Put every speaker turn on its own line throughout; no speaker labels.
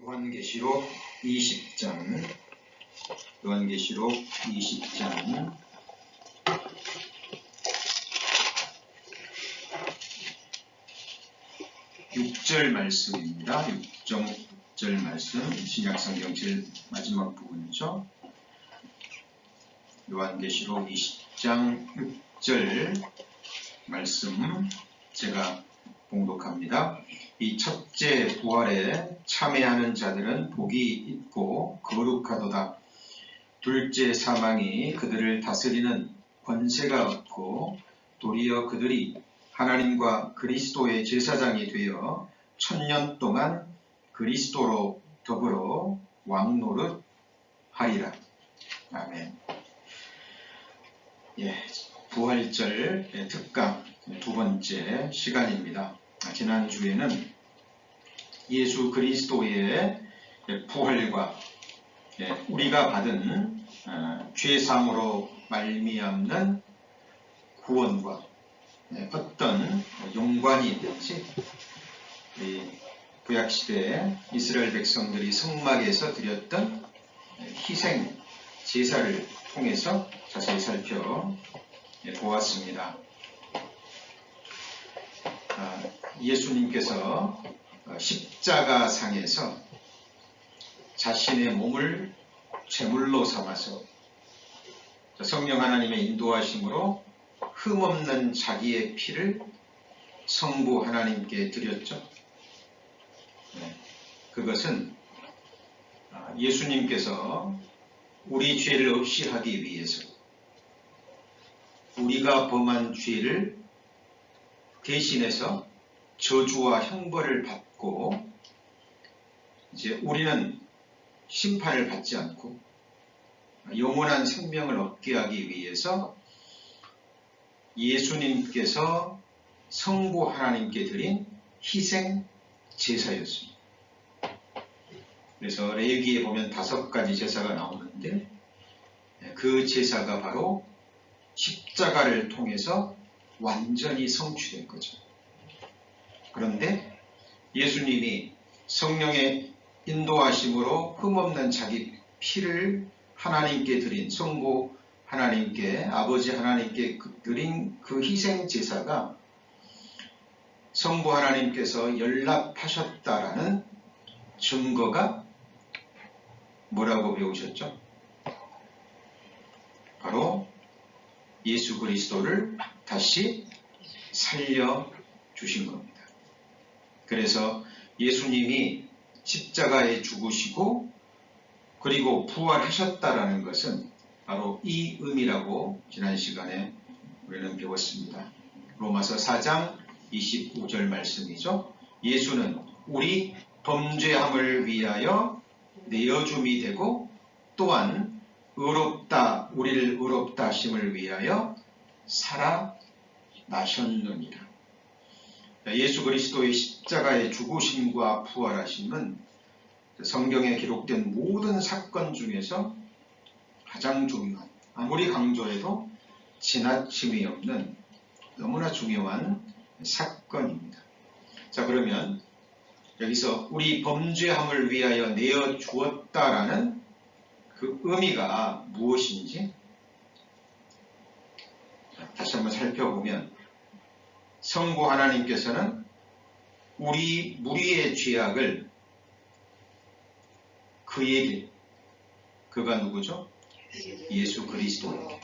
요한계시록 20장 요한계시록 20장 6절 말씀입니다. 6절 말씀, 신약성경 제일 마지막 부분이죠. 요한계시록 20장 6절 말씀 제가 봉독합니다. 이 첫째 부활에 참여하는 자들은 복이 있고 거룩하도다. 둘째 사망이 그들을 다스리는 권세가 없고 도리어 그들이 하나님과 그리스도의 제사장이 되어 1000년 동안 그리스도로 더불어 왕노릇 하리라. 아멘. 부활절 특강 두 번째 시간입니다. 지난주에는 예수 그리스도의 부활과 우리가 받은 죄사함으로 말미암는 구원과 어떤 연관이 있는지 구약시대에 이스라엘 백성들이 성막에서 드렸던 희생 제사를 통해서 자세히 살펴보았습니다. 예수님께서 십자가상에서 자신의 몸을 제물로 삼아서 성령 하나님의 인도하심으로 흠없는 자기의 피를 성부 하나님께 드렸죠. 그것은 예수님께서 우리 죄를 없이 하기 위해서 우리가 범한 죄를 대신해서 저주와 형벌을 받고 이제 우리는 심판을 받지 않고 영원한 생명을 얻게 하기 위해서 예수님께서 성부 하나님께 드린 희생 제사였습니다. 그래서 레위기에 보면 5가지 제사가 나오는데 그 제사가 바로 십자가를 통해서 완전히 성취된 거죠. 그런데 예수님이 성령의 인도하심으로 흠없는 자기 피를 하나님께 드린 성부 하나님께 아버지 하나님께 드린 그 희생 제사가 성부 하나님께서 연락하셨다라는 증거가 뭐라고 배우셨죠? 바로 예수 그리스도를 다시 살려주신 겁니다. 그래서 예수님이 십자가에 죽으시고 그리고 부활하셨다라는 것은 바로 이 의미라고 지난 시간에 우리는 배웠습니다. 로마서 4장 25절 말씀이죠. 예수는 우리 범죄함을 위하여 내어줌이 되고 또한 우리를 의롭다 하심을 위하여 살아나셨느니라. 예수 그리스도의 십자가의 죽으심과 부활하심은 성경에 기록된 모든 사건 중에서 가장 중요한, 아무리 강조해도 지나침이 없는 너무나 중요한 사건입니다. 자, 그러면 여기서 우리 범죄함을 위하여 내어 주었다라는 그 의미가 무엇인지 다시 한번 살펴보면 성부 하나님께서는 우리 무리의 죄악을 그에게, 그가 누구죠? 예수 그리스도에게.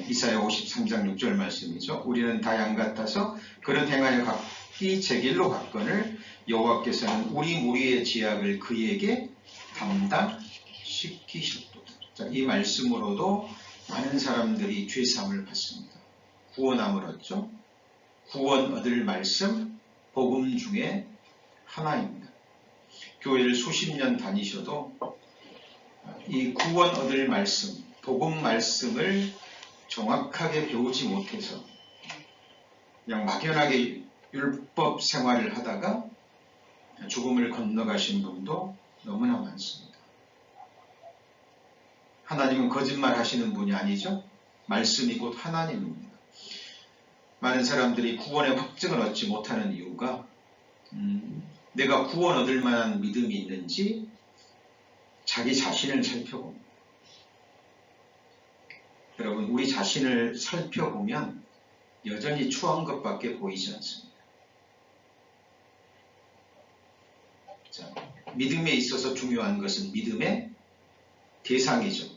이사야 53장 6절 말씀이죠. 우리는 다 양 같아서 그릇 행하여 각기 제 길로 갔거늘 여호와께서는 우리 무리의 죄악을 그에게 담당시키셨도다. 자, 이 말씀으로도 많은 사람들이 죄사함을 받습니다. 구원함을 얻죠. 구원 얻을 말씀, 복음 중에 하나입니다. 교회를 수십 년 다니셔도 이 구원 얻을 말씀, 복음 말씀을 정확하게 배우지 못해서 그냥 막연하게 율법 생활을 하다가 죽음을 건너가신 분도 너무나 많습니다. 하나님은 거짓말 하시는 분이 아니죠. 말씀이 곧 하나님입니다. 많은 사람들이 구원의 확증을 얻지 못하는 이유가 내가 구원 얻을 만한 믿음이 있는지 자기 자신을 살펴봅니다. 여러분, 우리 자신을 살펴보면 여전히 추한 것밖에 보이지 않습니다. 자, 믿음에 있어서 중요한 것은 믿음의 대상이죠.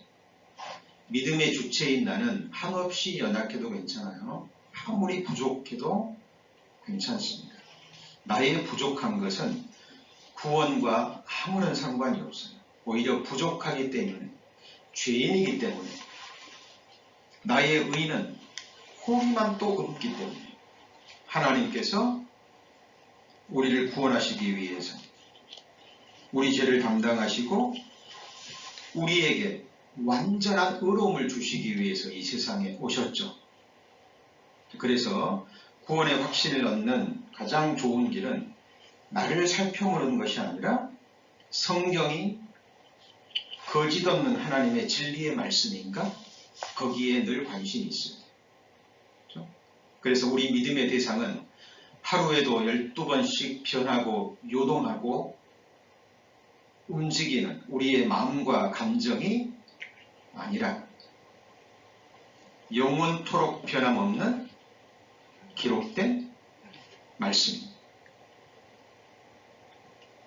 믿음의 주체인 나는 한없이 연약해도 괜찮아요. 아무리 부족해도 괜찮습니다. 나의 부족한 것은 구원과 아무런 상관이 없어요. 오히려 부족하기 때문에, 죄인이기 때문에, 나의 의는 홀만 또 없기 때문에 하나님께서 우리를 구원하시기 위해서 우리 죄를 담당하시고 우리에게 완전한 의로움을 주시기 위해서 이 세상에 오셨죠. 그래서 구원의 확신을 얻는 가장 좋은 길은 나를 살펴보는 것이 아니라 성경이 거짓 없는 하나님의 진리의 말씀인가? 거기에 늘 관심이 있어요. 그래서 우리 믿음의 대상은 하루에도 12번씩 변하고 요동하고 움직이는 우리의 마음과 감정이 아니라 영원토록 변함없는 기록된 말씀입니다.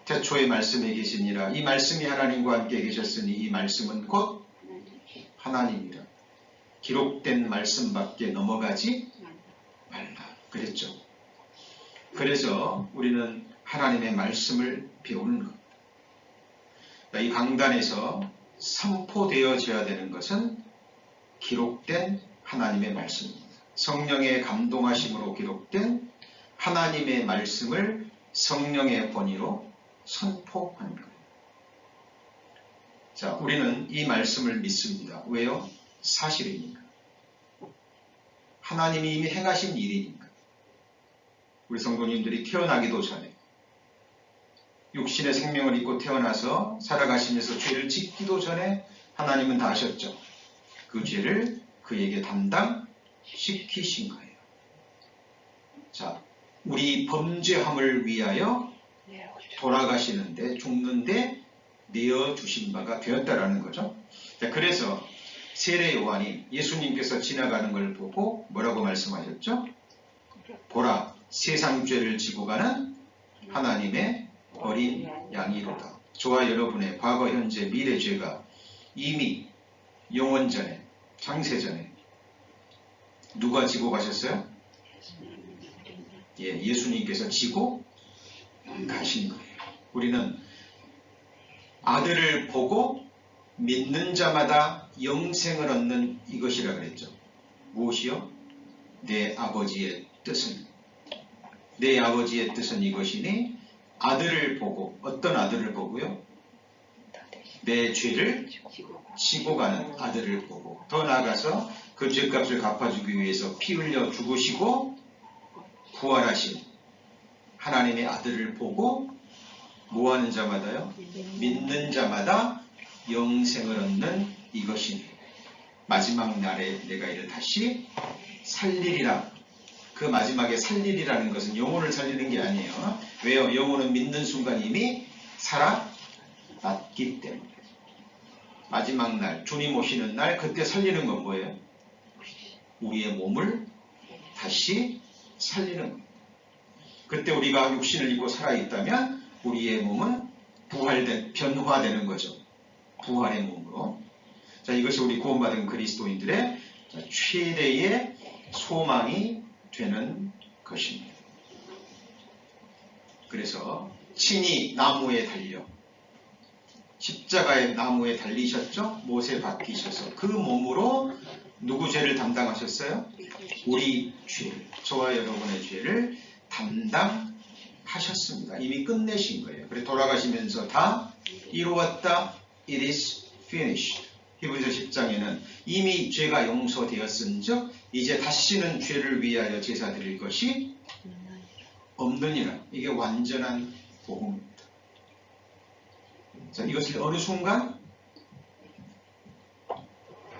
태초에 말씀에 계시니라. 이 말씀이 하나님과 함께 계셨으니 이 말씀은 곧 하나님이라. 기록된 말씀밖에 넘어가지 말라. 그랬죠. 그래서 우리는 하나님의 말씀을 배우는 것. 이 강단에서 선포되어져야 되는 것은 기록된 하나님의 말씀입니다. 성령의 감동하심으로 기록된 하나님의 말씀을 성령의 권위로 선포하는 거예요. 자, 우리는 이 말씀을 믿습니다. 왜요? 사실이니까. 하나님이 이미 행하신 일이니까. 우리 성도님들이 태어나기도 전에 육신의 생명을 입고 태어나서 살아가시면서 죄를 짓기도 전에 하나님은 다 아셨죠. 그 죄를 그에게 담당시키신 거예요. 자, 우리 범죄함을 위하여 돌아가시는데 죽는데 내어주신 바가 되었다라는 거죠. 자, 그래서 세례 요한이 예수님께서 지나가는 걸 보고 뭐라고 말씀하셨죠? 보라, 세상 죄를 지고 가는 하나님의 어린 양이로다. 저와 여러분의 과거, 현재, 미래 죄가 이미 영원전에, 창세전에 누가 지고 가셨어요? 예, 예수님께서 지고 가신 거예요. 우리는 아들을 보고 믿는 자마다 영생을 얻는 이것이라 그랬죠. 무엇이요? 내 아버지의 뜻은. 내 아버지의 뜻은 이것이니 아들을 보고, 어떤 아들을 보고요? 내 죄를 지고 가는 아들을 보고, 더 나아가서 그 죄값을 갚아주기 위해서 피 흘려 죽으시고 부활하신 하나님의 아들을 보고 뭐하는 자마다요? 믿는 자마다 영생을 얻는 이것이니 마지막 날에 내가 이를 다시 살리리라. 그 마지막에 살리리라는 것은 영혼을 살리는 게 아니에요. 왜요? 영혼은 믿는 순간 이미 살아났기 때문에. 마지막 날, 주님 오시는 날, 그때 살리는 건 뭐예요? 우리의 몸을 다시 살리는 겁니다. 그때 우리가 육신을 입고 살아있다면 우리의 몸은 변화되는 거죠. 부활의 몸으로. 자, 이것이 우리 구원받은 그리스도인들의 최대의 소망이 되는 것입니다. 그래서 친히 나무에 달려 십자가의 나무에 달리셨죠? 못에 박히셔서 그 몸으로 누구 죄를 담당하셨어요? 우리 죄를, 저와 여러분의 죄를 담당하셨습니다. 이미 끝내신 거예요. 그래서 돌아가시면서 다 이루었다. It is finished. 히브리서 10장에는 이미 죄가 용서되었은즉 이제 다시는 죄를 위하여 제사 드릴 것이 없느니라. 이게 완전한 복음입니다. 자, 이것을 어느 순간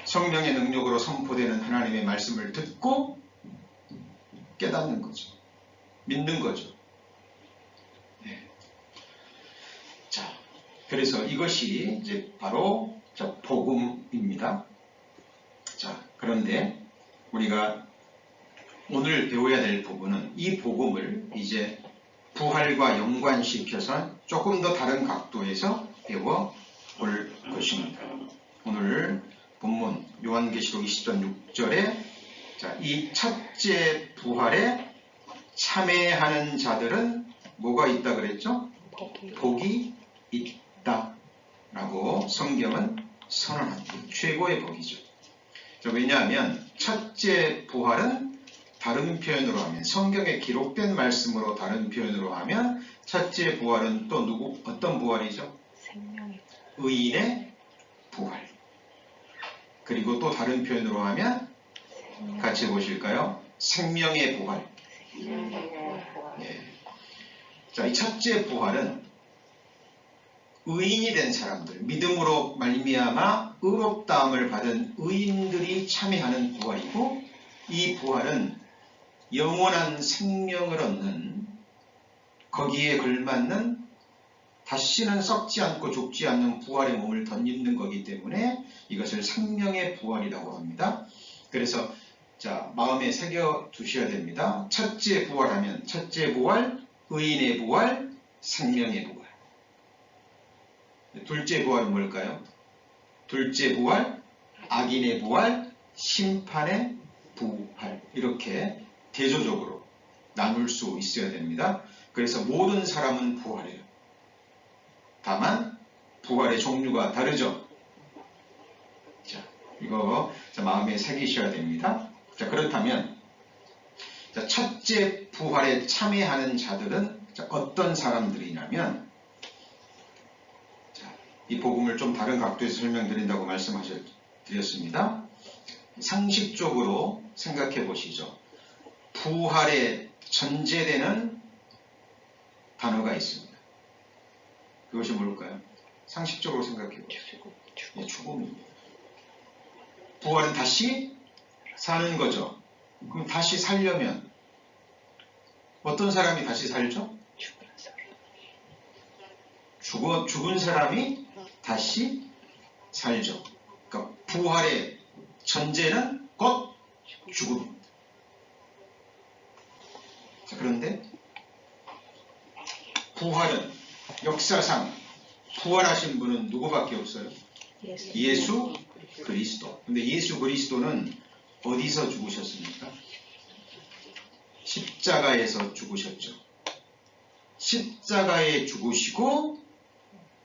성령의 능력으로 선포되는 하나님의 말씀을 듣고 깨닫는 거죠. 믿는 거죠. 네. 그래서 이것이 이제 바로 복음입니다. 자, 그런데 우리가 오늘 배워야 될 부분은 이 복음을 이제 부활과 연관시켜서 조금 더 다른 각도에서 배워볼 것입니다. 오늘 본문 요한계시록 20장 6절에 이 첫째 부활에 참여하는 자들은 뭐가 있다 그랬죠? 복이 있다 라고 성경은 선언합니다. 최고의 복이죠. 왜냐하면 첫째 부활은 다른 표현으로 하면, 성경에 기록된 말씀으로 다른 표현으로 하면 첫째 부활은 또 어떤 부활이죠? 의인의 부활. 그리고 또 다른 표현으로 하면 같이 보실까요? 생명의 부활. 예. 자, 이 첫째 부활은 의인이 된 사람들, 믿음으로 말미암아 의롭다함을 받은 의인들이 참여하는 부활이고, 이 부활은 영원한 생명을 얻는, 거기에 걸맞는 다시는 썩지 않고 죽지 않는 부활의 몸을 덧입는 거기 때문에 이것을 생명의 부활이라고 합니다. 그래서 마음에 새겨 두셔야 됩니다. 첫째 부활하면 첫째 부활, 의인의 부활, 생명의 부활. 둘째 부활은 뭘까요? 둘째 부활, 악인의 부활, 심판의 부활. 이렇게 대조적으로 나눌 수 있어야 됩니다. 그래서 모든 사람은 부활해요. 다만 부활의 종류가 다르죠. 자, 이거 마음에 새기셔야 됩니다. 자, 그렇다면 첫째 부활에 참여하는 자들은 어떤 사람들이냐면, 이 복음을 좀 다른 각도에서 설명드린다고 말씀드렸습니다. 상식적으로 생각해 보시죠. 부활에 전제되는 단어가 있습니다. 그것이 뭘까요? 상식적으로 생각해 보시죠. 죽음입니다. 부활은 다시 사는 거죠. 그럼 다시 살려면 어떤 사람이 다시 살죠? 죽은 사람이 다시 살죠. 그러니까 부활의 전제는 곧 죽음입니다. 자, 그런데 부활은 역사상 부활하신 분은 누구밖에 없어요? 예수 그리스도. 근데 예수 그리스도는 어디서 죽으셨습니까? 십자가에서 죽으셨죠. 십자가에 죽으시고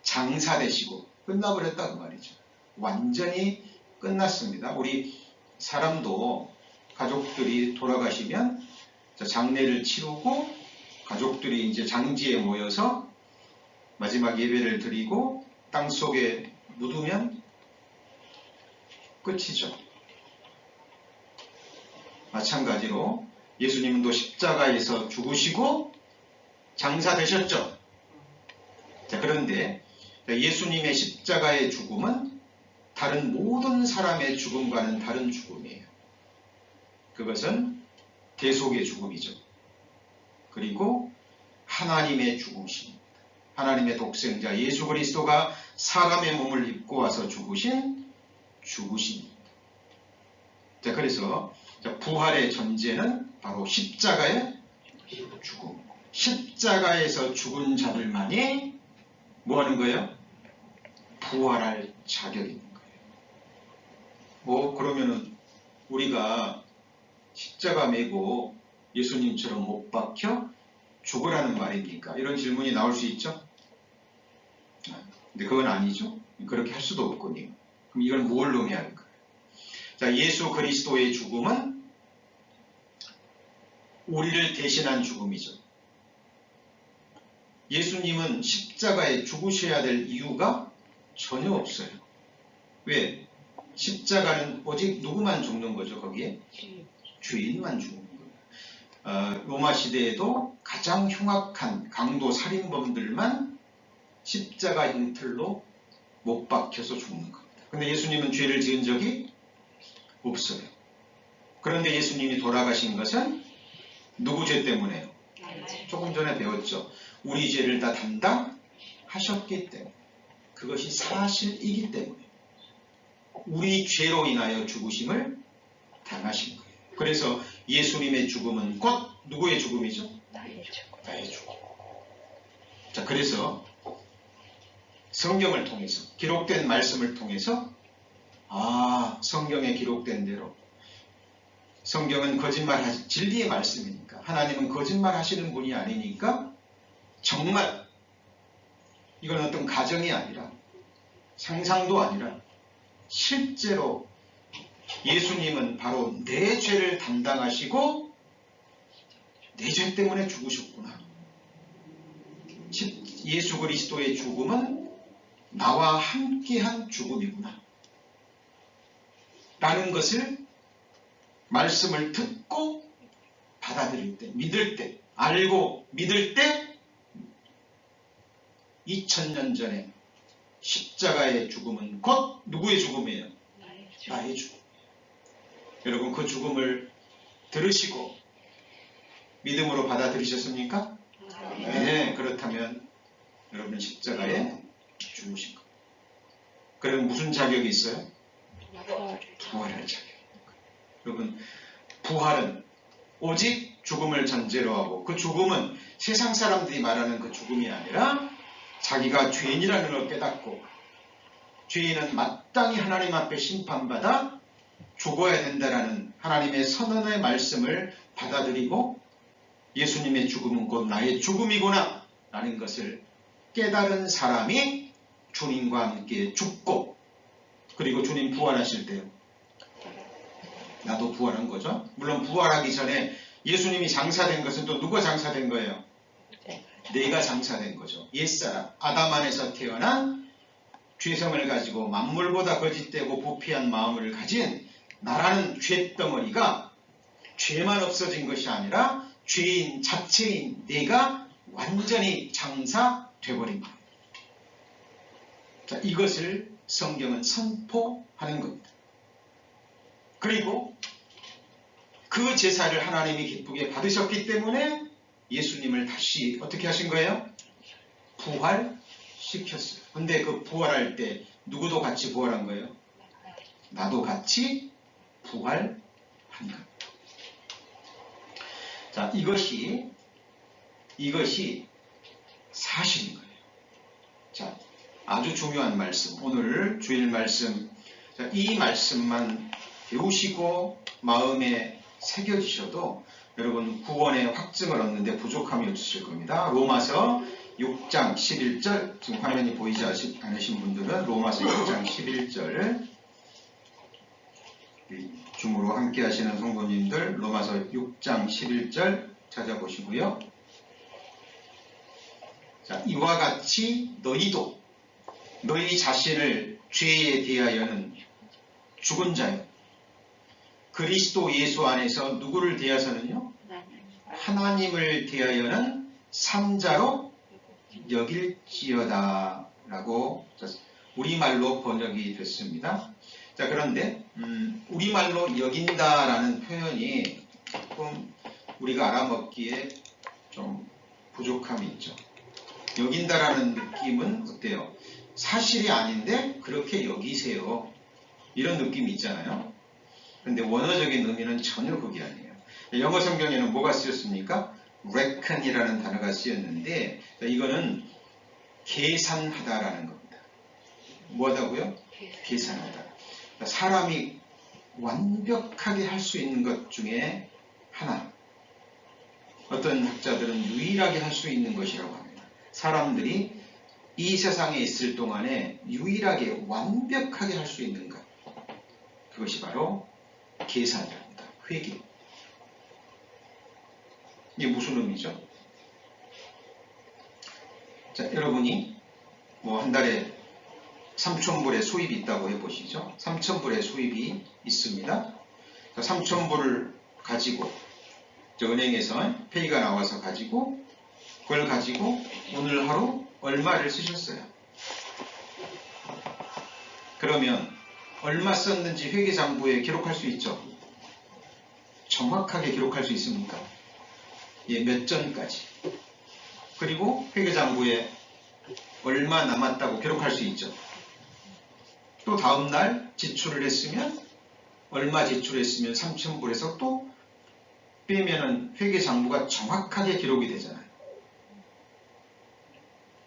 장사되시고 끝나버렸다 그 말이죠. 완전히 끝났습니다. 우리 사람도 가족들이 돌아가시면 장례를 치르고 가족들이 이제 장지에 모여서 마지막 예배를 드리고 땅속에 묻으면 끝이죠. 마찬가지로 예수님은 또 십자가에서 죽으시고 장사되셨죠. 자, 그런데 예수님의 십자가의 죽음은 다른 모든 사람의 죽음과는 다른 죽음이에요. 그것은 대속의 죽음이죠. 그리고 하나님의 죽으심, 하나님의 독생자 예수 그리스도가 사람의 몸을 입고 와서 죽으신 죽으심입니다. 자, 그래서 부활의 전제는 바로 십자가의 죽음. 십자가에서 죽은 자들만이 뭐 하는 거예요? 부활할 자격이 있는 거예요. 그러면은 우리가 십자가 메고 예수님처럼 못 박혀 죽으라는 말입니까? 이런 질문이 나올 수 있죠? 근데 그건 아니죠. 그렇게 할 수도 없군요. 그럼 이걸 뭘 의미할까요? 자, 예수 그리스도의 죽음은 우리를 대신한 죽음이죠. 예수님은 십자가에 죽으셔야 될 이유가 전혀 없어요. 왜? 십자가는 오직 누구만 죽는 거죠, 거기에? 주인만 죽는 거예요. 로마 시대에도 가장 흉악한 강도 살인범들만 십자가 형틀로 못 박혀서 죽는 겁니다. 근데 예수님은 죄를 지은 적이 없어요. 그런데 예수님이 돌아가신 것은 누구 죄 때문에요? 조금 전에 배웠죠. 우리 죄를 다 담당하셨기 때문에. 그것이 사실이기 때문에 우리 죄로 인하여 죽으심을 당하신 거예요. 그래서 예수님의 죽음은 곧 누구의 죽음이죠?
나의 죽음.
나의 죽음. 자, 그래서 성경을 통해서, 기록된 말씀을 통해서 성경에 기록된 대로, 성경은 진리의 말씀이니까, 하나님은 거짓말 하시는 분이 아니니까, 정말 이건 어떤 가정이 아니라 상상도 아니라 실제로 예수님은 바로 내 죄를 담당하시고 내 죄 때문에 죽으셨구나. 예수 그리스도의 죽음은 나와 함께한 죽음이구나 라는 것을 말씀을 듣고 받아들일 때, 믿을 때, 알고 믿을 때 2000년 전에 십자가의 죽음은 곧 누구의 죽음이에요? 나의 죽음. 여러분, 그 죽음을 들으시고 믿음으로 받아들이셨습니까? 네, 그렇다면 여러분 십자가에 죽으신 것. 그럼 무슨 자격이 있어요? 부활할 자격이 있는 거예요. 여러분, 부활은 오직 죽음을 전제로 하고, 그 죽음은 세상 사람들이 말하는 그 죽음이 아니라 자기가 죄인이라는 걸 깨닫고 죄인은 마땅히 하나님 앞에 심판받아 죽어야 된다라는 하나님의 선언의 말씀을 받아들이고 예수님의 죽음은 곧 나의 죽음이구나 라는 것을 깨달은 사람이 주님과 함께 죽고, 그리고 주님 부활하실 때요, 나도 부활한 거죠. 물론 부활하기 전에 예수님이 장사된 것은 또 누가 장사된 거예요? 내가 장사된 거죠. 옛사람, 아담 안에서 태어난 죄성을 가지고 만물보다 거짓되고 부패한 마음을 가진 나라는 죄덩어리가 죄만 없어진 것이 아니라 죄인 자체인 내가 완전히 장사돼버린 거예요. 자, 이것을 성경은 선포하는 겁니다. 그리고 그 제사를 하나님이 기쁘게 받으셨기 때문에 예수님을 다시 어떻게 하신 거예요? 부활시켰어요. 근데 그 부활할 때 누구도 같이 부활한 거예요? 나도 같이 부활한 것. 자, 이것이 사실인 거예요. 자, 아주 중요한 말씀, 오늘 주일 말씀, 자, 이 말씀만 배우시고 마음에 새겨지셔도 여러분 구원의 확증을 얻는데 부족함이 없으실 겁니다. 로마서 6장 11절, 지금 화면이 보이지 않으신 분들은 로마서 6장 11절, 줌으로 함께 하시는 성도님들 로마서 6장 11절 찾아보시고요. 자, 이와 같이 너희도 너희 자신을 죄에 대하여는 죽은 자요, 그리스도 예수 안에서 누구를 대하여서는요? 하나님을 대하여는 산자로 여길지어다 라고 우리말로 번역이 됐습니다. 자, 그런데 우리말로 여긴다라는 표현이 조금 우리가 알아먹기에 좀 부족함이 있죠. 여긴다라는 느낌은 어때요? 사실이 아닌데 그렇게 여기세요, 이런 느낌이 있잖아요. 그런데 원어적인 의미는 전혀 그게 아니에요. 영어 성경에는 뭐가 쓰였습니까? reckon이라는 단어가 쓰였는데, 이거는 계산하다라는 겁니다. 뭐하다고요? 계산하다. 사람이 완벽하게 할 수 있는 것 중에 하나, 어떤 학자들은 유일하게 할 수 있는 것이라고 합니다. 사람들이 이 세상에 있을 동안에 유일하게 완벽하게 할 수 있는 것, 그것이 바로 계산이랍니다. 회계. 이게 무슨 의미죠? 자, 여러분이 뭐 한 달에 3,000불의 수입이 있다고 해보시죠. 3,000불의 수입이 있습니다. 자, 3,000불을 가지고 저 은행에서 페이가 나와서 가지고 그걸 가지고 오늘 하루 얼마를 쓰셨어요. 그러면 얼마 썼는지 회계장부에 기록할 수 있죠. 정확하게 기록할 수 있습니까? 예, 몇 전까지. 그리고 회계장부에 얼마 남았다고 기록할 수 있죠. 또 다음날 지출을 했으면 얼마 지출했으면 3,000불에서 또 빼면은 회계장부가 정확하게 기록이 되잖아요.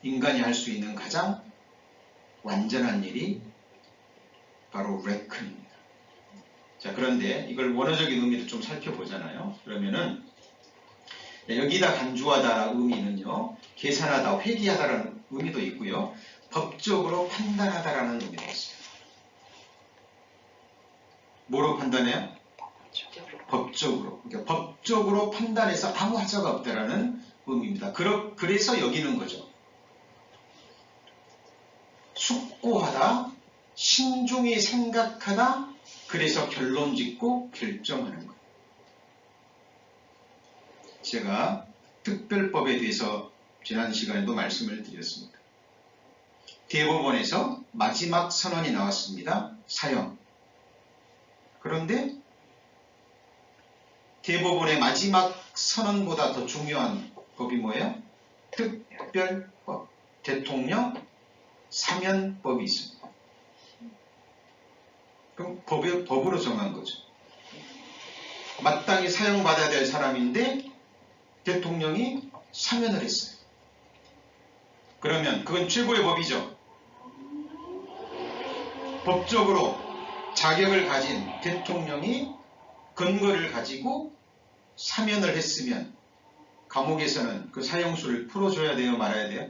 인간이 할 수 있는 가장 완전한 일이 바로 레컨입니다. 자, 그런데 이걸 원어적인 의미를 좀 살펴보잖아요. 그러면은 여기다 간주하다라는 의미는요, 계산하다, 회계하다라는 의미도 있고요, 법적으로 판단하다라는 의미도 있어요. 뭐로 판단해요? 법적으로. 그러니까 법적으로 판단해서 아무 하자가 없다라는 의미입니다. 그래서 여기는 거죠. 숙고하다, 신중히 생각하다, 그래서 결론 짓고 결정하는 거예요. 제가 특별법에 대해서 지난 시간에도 말씀을 드렸습니다. 대법원에서 마지막 선언이 나왔습니다. 사형. 그런데 대법원의 마지막 선언보다 더 중요한 법이 뭐예요? 특별법, 대통령 사면법이 있습니다. 그럼 법으로 정한 거죠. 마땅히 사형받아야 될 사람인데 대통령이 사면을 했어요. 그러면 그건 최고의 법이죠. 법적으로 자격을 가진 대통령이 근거를 가지고 사면을 했으면 감옥에서는 그 사형수를 풀어줘야 돼요, 말아야 돼요?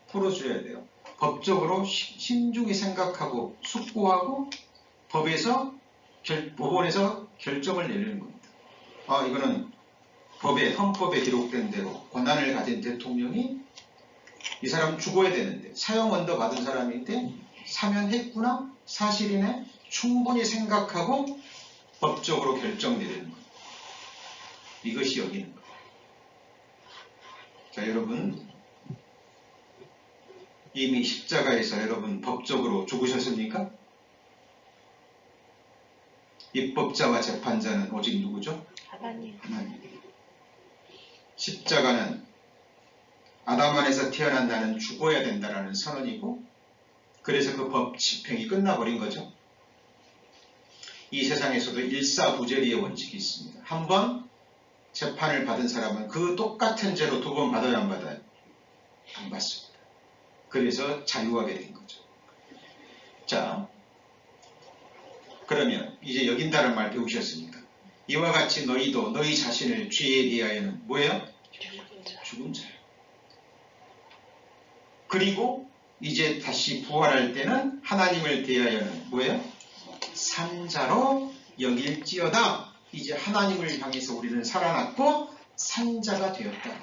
풀어줘야 돼요. 법적으로 신중히 생각하고 숙고하고 법원에서 결정을 내리는 겁니다. 이거는 헌법에 기록된 대로 권한을 가진 대통령이 이 사람 죽어야 되는데 사형 언도 받은 사람인데 사면했구나, 사실이네, 충분히 생각하고 법적으로 결정 내리는 겁니다. 이것이 여기는 거예요. 자, 여러분, 이미 십자가에서 여러분 법적으로 죽으셨습니까? 입법자와 재판자는 오직 누구죠? 하나님. 십자가는 아담 안에서 태어난 나는 죽어야 된다라는 선언이고, 그래서 그 법 집행이 끝나버린 거죠. 이 세상에서도 일사부재리의 원칙이 있습니다. 한 번 재판을 받은 사람은 그 똑같은 죄로 두 번 받아야 안 받아요? 안 받습니다. 그래서 자유하게 된 거죠. 자, 그러면 이제 여긴다는 말 배우셨으니까 이와 같이 너희도 너희 자신을 죄에 대하여는 뭐예요? 죽은 자예요. 그리고 이제 다시 부활할 때는 하나님을 대하여는 뭐예요? 산자로 여길지어다. 이제 하나님을 향해서 우리는 살아났고 산자가 되었다.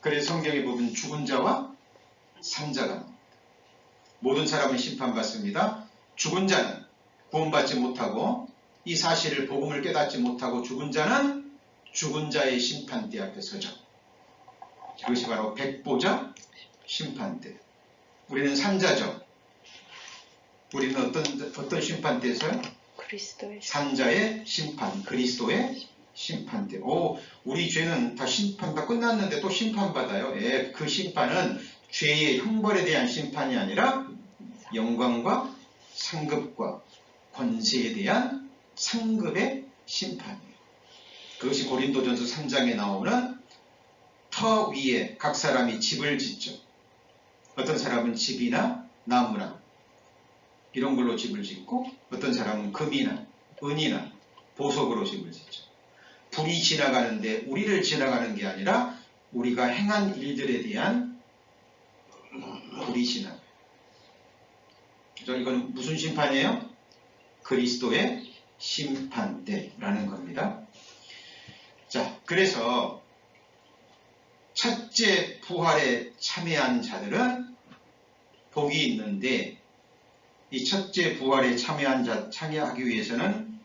그래서 성경에 보면 죽은 자와 산자가 나옵니다. 모든 사람은 심판받습니다. 죽은 자는 구원받지 못하고 이 사실을 복음을 깨닫지 못하고 죽은 자는 죽은 자의 심판대 앞에 서죠. 그것이 바로 백보자 심판대. 우리는 산자죠. 우리는 어떤 심판대에서요?
그리스도의
산자의 심판, 그리스도의 심판대. 우리 죄는 다 심판 다 끝났는데 또 심판받아요. 그 심판은 죄의 형벌에 대한 심판이 아니라 영광과 상급과 권세에 대한 상급의 심판이에요. 그것이 고린도전서 3장에 나오는 터 위에 각 사람이 집을 짓죠. 어떤 사람은 집이나 나무나 이런 걸로 집을 짓고, 어떤 사람은 금이나 은이나 보석으로 집을 짓죠. 불이 지나가는데 우리를 지나가는 게 아니라 우리가 행한 일들에 대한 불이 지나가요. 이건 무슨 심판이에요? 그리스도의 심판대라는 겁니다. 자, 그래서 첫째 부활에 참여한 자들은 복이 있는데, 이 첫째 부활에 참여하기 위해서는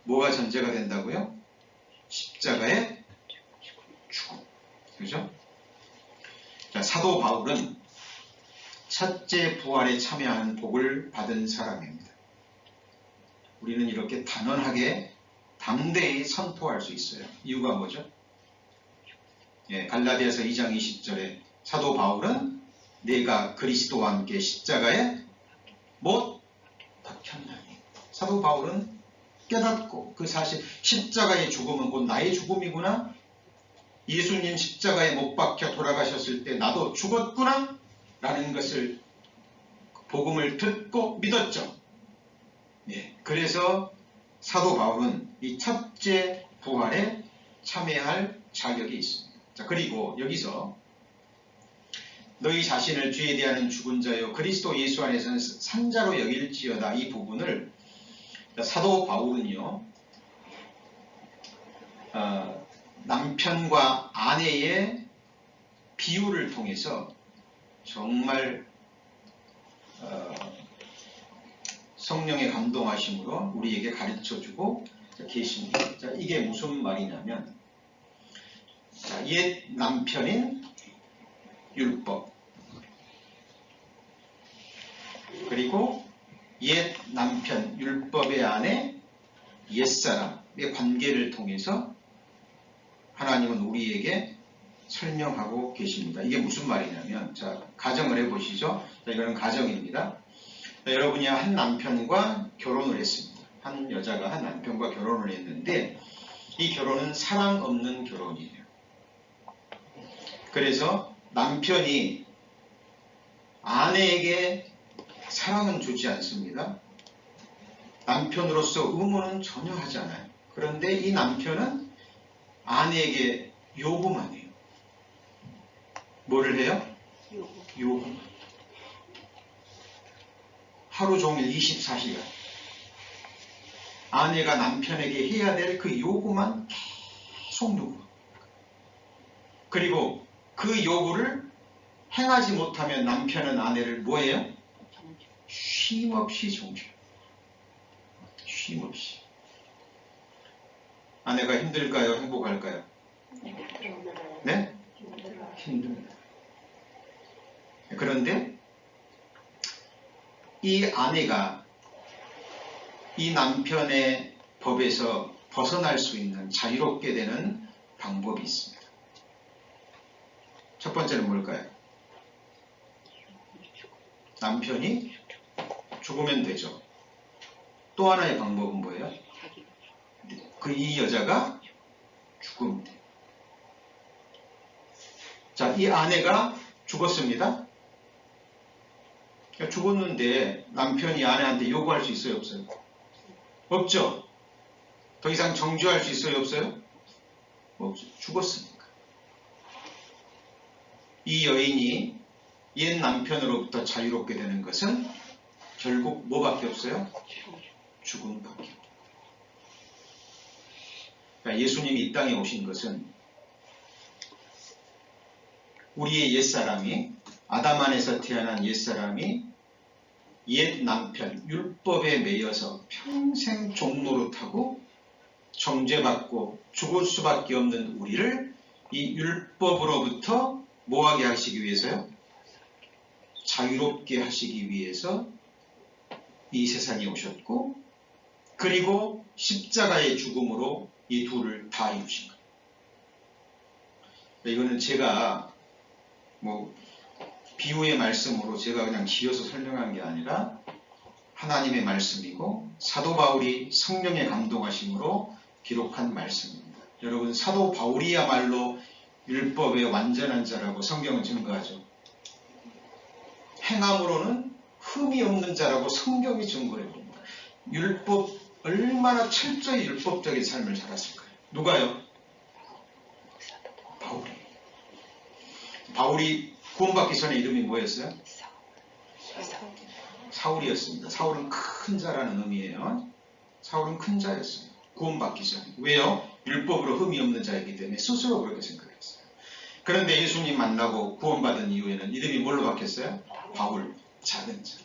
뭐가 전제가 된다고요? 십자가의 죽음. 그죠? 자, 사도 바울은 첫째 부활에 참여하는 복을 받은 사람입니다. 우리는 이렇게 단언하게 담대히 선포할 수 있어요. 이유가 뭐죠? 갈라디아서 2장 20절에 사도 바울은 내가 그리스도와 함께 십자가에 못 박혔나니. 사도 바울은 깨닫고 그 사실 십자가의 죽음은 곧 나의 죽음이구나. 예수님 십자가에 못 박혀 돌아가셨을 때 나도 죽었구나 라는 것을 복음을 듣고 믿었죠. 예, 그래서 사도 바울은 이 첫째 부활에 참여할 자격이 있습니다. 자, 그리고 여기서 너희 자신을 죄에 대하는 죽은 자요 그리스도 예수 안에서는 산자로 여길지어다, 이 부분을 사도 바울은요 남편과 아내의 비유를 통해서 정말 성령의 감동하심으로 우리에게 가르쳐주고 계십니다. 자, 이게 무슨 말이냐면, 자, 옛 남편인 율법, 그리고 옛 남편 율법의 안에 옛사람의 관계를 통해서 하나님은 우리에게 설명하고 계십니다. 이게 무슨 말이냐면, 자, 가정을 해보시죠. 자, 이거는 가정입니다. 자, 여러분이 한 남편과 결혼을 했습니다. 한 여자가 한 남편과 결혼을 했는데 이 결혼은 사랑 없는 결혼이에요. 그래서 남편이 아내에게 사랑은 주지 않습니다. 남편으로서 의무는 전혀 하지 않아요. 그런데 이 남편은 아내에게 요구만 해요. 뭐를 해요? 요구만. 하루 종일 24시간 아내가 남편에게 해야 될 그 요구만 계속 요구. 그리고 그 요구를 행하지 못하면 남편은 아내를 뭐예요? 쉼없이 정죄. 쉼없이. 아내가 힘들까요? 행복할까요? 네? 힘듭니다. 그런데 이 아내가 이 남편의 법에서 벗어날 수 있는 자유롭게 되는 방법이 있습니다. 첫 번째는 뭘까요? 남편이 죽으면 되죠. 또 하나의 방법은 뭐예요? 이 여자가 죽으면 돼요. 자, 이 아내가 죽었습니다. 죽었는데 남편이 아내한테 요구할 수 있어요, 없어요? 없죠. 더 이상 정죄할 수 있어요, 없어요? 없죠. 죽었으니까. 이 여인이 옛 남편으로부터 자유롭게 되는 것은 결국 뭐밖에 없어요? 죽음밖에 없어요. 그러니까 예수님이 이 땅에 오신 것은 우리의 옛사람이, 아담 안에서 태어난 옛사람이 옛 남편 율법에 매여서 평생 종노릇하고 정죄받고 죽을 수밖에 없는 우리를 이 율법으로부터 뭐하게 하시기 위해서요? 자유롭게 하시기 위해서 이 세상에 오셨고, 그리고 십자가의 죽음으로 이 둘을 다 이루신 거예요. 이거는 제가 비유의 말씀으로 제가 그냥 지어서 설명한 게 아니라 하나님의 말씀이고 사도 바울이 성령의 감동하심으로 기록한 말씀입니다. 여러분, 사도 바울이야말로 율법의 완전한 자라고 성경은 증거하죠. 행함으로는 흠이 없는 자라고 성경이 증거해 봅니다. 율법, 얼마나 철저히 율법적인 삶을 살았을까요? 누가요? 바울이. 바울이 구원받기 전에 이름이 뭐였어요? 사울이었습니다. 사울은 큰 자라는 의미예요. 사울은 큰 자였어요. 구원받기 전에. 왜요? 율법으로 흠이 없는 자이기 때문에 스스로 그렇게 생각했어요. 그런데 예수님 만나고 구원받은 이후에는 이름이 뭘로 바뀌었어요? 바울, 작은 자.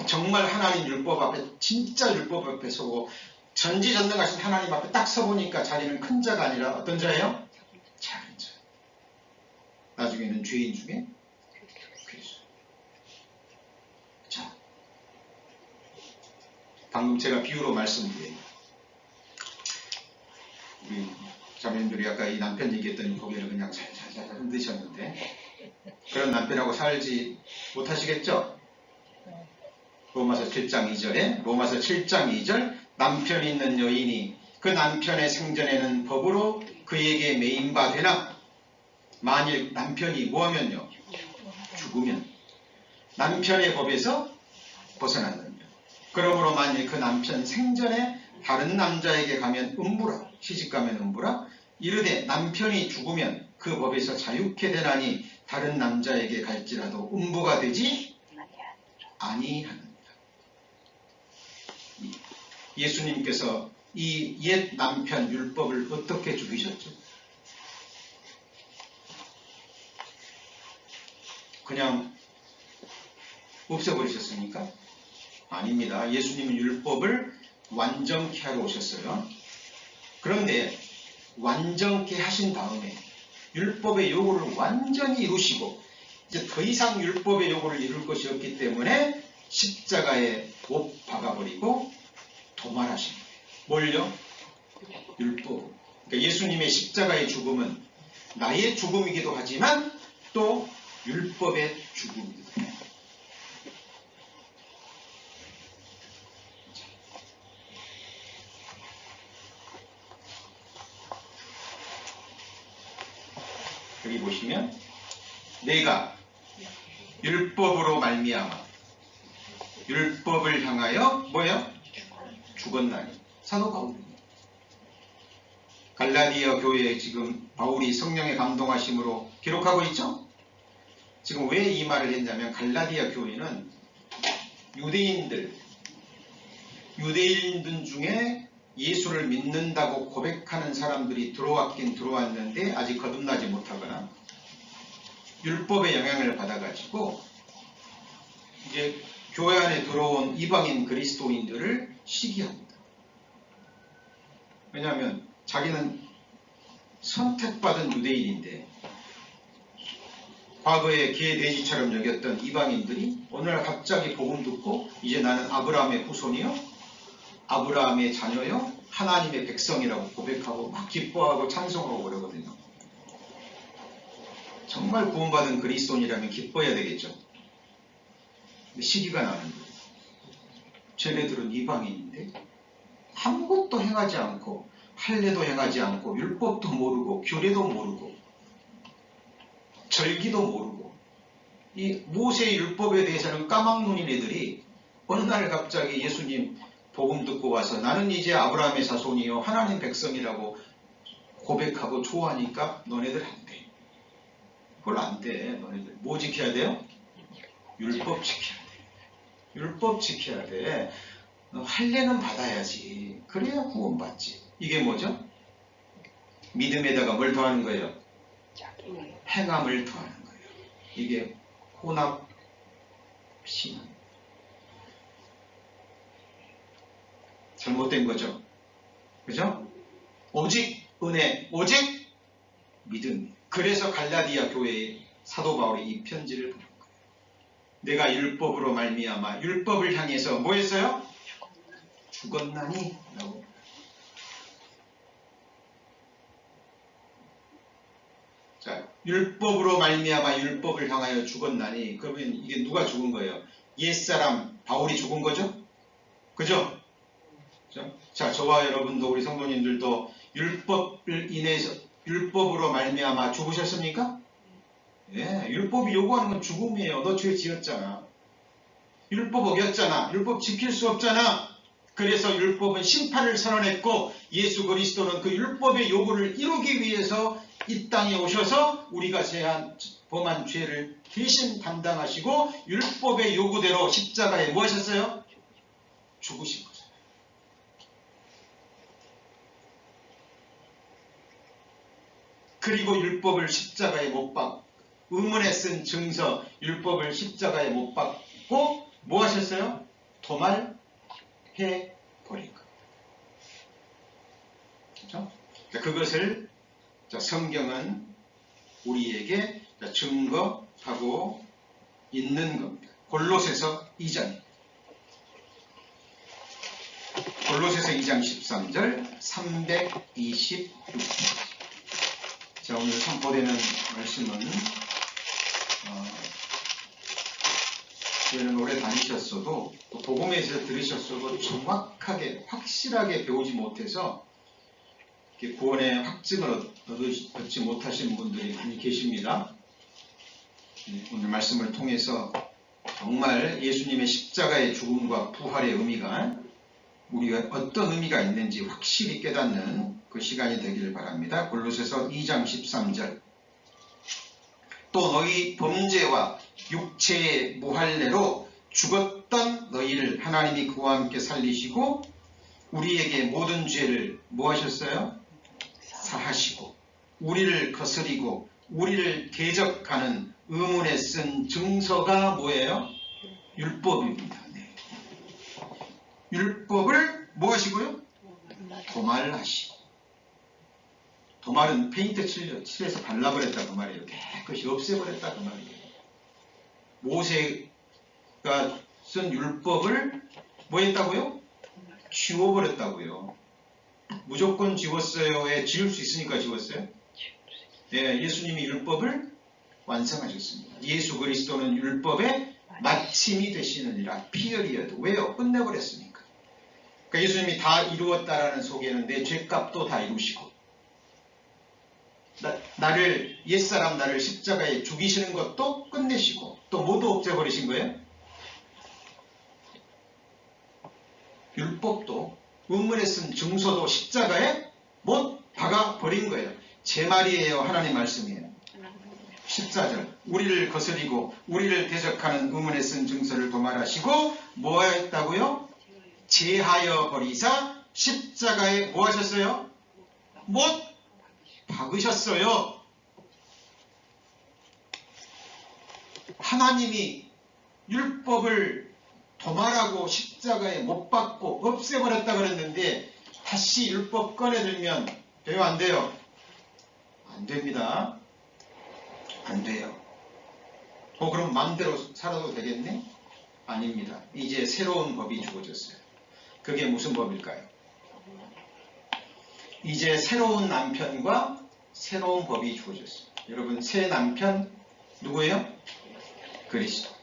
정말 하나님 율법 앞에, 진짜 율법 앞에 서고 전지전능하신 하나님 앞에 딱 서보니까 자기는 큰 자가 아니라 어떤 자예요? 작은 자. 나중에는 죄인 중에 괴수. 자, 방금 제가 비유로 말씀드린 우리 자매님들이 아까 이 남편 얘기했더니 고개를 그냥 살살 자자자 힘드셨는데 그런 남편하고 살지 못하시겠죠? 로마서 7장 2절 남편이 있는 여인이 그 남편의 생전에는 법으로 그에게 매인 바 되나 만일 남편이 뭐하면요? 죽으면 남편의 법에서 벗어났느냐. 그러므로 만일 그 남편 생전에 다른 남자에게 가면 음부라 시집가면 음부라 이르되 남편이 죽으면 그 법에서 자유케 되나니 다른 남자에게 갈지라도 음부가 되지 아니하느니라. 예수님께서 이 옛 남편 율법을 어떻게 죽이셨죠? 그냥 없애버리셨습니까? 아닙니다. 예수님은 율법을 완전케 하러 오셨어요. 그런데 완전케 하신 다음에 율법의 요구를 완전히 이루시고 이제 더 이상 율법의 요구를 이룰 것이 없기 때문에 십자가에 못 박아버리고 도말하신 거예요. 뭘요? 율법. 그러니까 예수님의 십자가의 죽음은 나의 죽음이기도 하지만 또 율법의 죽음이기도 해요. 여기 보시면 내가 율법으로 말미암아 율법을 향하여 뭐예요? 죽었나니. 사도 바울입니다. 갈라디아 교회에 지금 바울이 성령의 감동하심으로 기록하고 있죠? 지금 왜 이 말을 했냐면 갈라디아 교회는 유대인들 중에 예수를 믿는다고 고백하는 사람들이 들어왔긴 들어왔는데 아직 거듭나지 못하거나 율법의 영향을 받아가지고 이제 교회 안에 들어온 이방인 그리스도인들을 시기합니다. 왜냐하면 자기는 선택받은 유대인인데 과거에 개 돼지처럼 여겼던 이방인들이 오늘 갑자기 복음 듣고 이제 나는 아브라함의 후손이요 아브라함의 자녀요 하나님의 백성이라고 고백하고 막 기뻐하고 찬송하고 그러거든요. 정말 구원받은 그리스도인이라면 기뻐해야 되겠죠. 근데 시기가 나는 거예요. 쟤네들은 이방인인데 아무것도 행하지 않고 할례도 행하지 않고 율법도 모르고 규례도 모르고 절기도 모르고 이 모세의 율법에 대해서는 까막눈인 애들이 어느 날 갑자기 예수님 복음 듣고 와서 나는 이제 아브라함의 자손이요 하나님 백성이라고 고백하고 좋아하니까 너네들 안 돼. 그걸 안 돼. 너네들 뭐 지켜야 돼요? 율법 지켜야 돼. 율법 지켜야 돼. 할례는 받아야지. 그래야 구원받지. 이게 뭐죠? 믿음에다가 뭘 더하는 거예요? 행함을 더하는 거예요. 이게 혼합 신앙. 잘못된 거죠. 그죠? 오직 은혜, 오직 믿음. 그래서 갈라디아 교회에 사도 바울이 이 편지를 보낸 거예요. 내가 율법으로 말미암아 율법을 향해서 뭐 했어요? 죽었나니? 라고. 자, 율법으로 말미암아 율법을 향하여 죽었나니 그러면 이게 누가 죽은 거예요? 옛사람 바울이 죽은 거죠? 그죠? 자, 저와 여러분도 우리 성도님들도 율법을 인해서 율법으로 말미암아 죽으셨습니까? 예, 율법이 요구하는 건 죽음이에요. 너 죄 지었잖아. 율법 어겼잖아. 율법 지킬 수 없잖아. 그래서 율법은 심판을 선언했고 예수 그리스도는 그 율법의 요구를 이루기 위해서 이 땅에 오셔서 우리가 범한 죄를 대신 담당하시고 율법의 요구대로 십자가에 뭐 하셨어요? 죽으신 거죠. 그리고 율법을 십자가에 못 박고 의문에 쓴 증서 율법을 십자가에 못 박고 뭐 하셨어요? 도말해 버린 겁니다. 그렇죠? 그것을 성경은 우리에게 증거하고 있는 겁니다. 골로새서 2장. 골로새서 2장 13절 326절. 자, 오늘 선포되는 말씀은 교회는 오래 다니셨어도 또 복음에서 들으셨어도 정확하게 확실하게 배우지 못해서 구원의 확증을 얻지 못하시는 분들이 많이 계십니다. 오늘 말씀을 통해서 정말 예수님의 십자가의 죽음과 부활의 의미가 우리가 어떤 의미가 있는지 확실히 깨닫는 그 시간이 되기를 바랍니다. 골로새서 2장 13절. 또 너희 범죄와 육체의 무할례로 죽었던 너희를 하나님이 그와 함께 살리시고 우리에게 모든 죄를 뭐 하셨어요? 사하시고 우리를 거스리고 우리를 대적하는 의문에 쓴 증서가 뭐예요? 율법입니다. 네. 율법을 뭐 하시고요? 도말하시고. 도말은 페인트 칠해서 발라버렸다 그 말이에요. 깨끗이 없애버렸다 그 말이에요. 모세가 쓴 율법을 뭐 했다고요? 지워버렸다고요. 무조건 지웠어요에 지울 수 있으니까 지웠어요? 네, 예수님이 율법을 완성하셨습니다. 예수 그리스도는 율법의 마침이 되시느니라. 피어리어드. 왜요? 끝내버렸으니까. 그러니까 예수님이 다 이루었다라는 속에는 내 죄값도 다 이루시고 나를 옛사람 나를 십자가에 죽이시는 것도 끝내시고 또 모두 없애버리신 거예요. 율법도 의문에 쓴 증서도 십자가에 못 박아버린 거예요. 제 말이에요? 하나님 말씀이에요? 14절. 우리를 거스리고 우리를 대적하는 의문에 쓴 증서를 도말하시고 뭐 했다고요? 제하여 버리사 십자가에 뭐 하셨어요? 못 박으셨어요. 하나님이 율법을 도말하고 십자가에 못 박고 없애버렸다 그랬는데 다시 율법 꺼내들면 돼요? 안 돼요? 안 됩니다. 안 돼요. 그럼 마음대로 살아도 되겠네? 아닙니다. 이제 새로운 법이 주어졌어요. 그게 무슨 법일까요? 이제 새로운 남편과 새로운 법이 주어졌어요. 여러분, 새 남편 누구예요? 그리스도.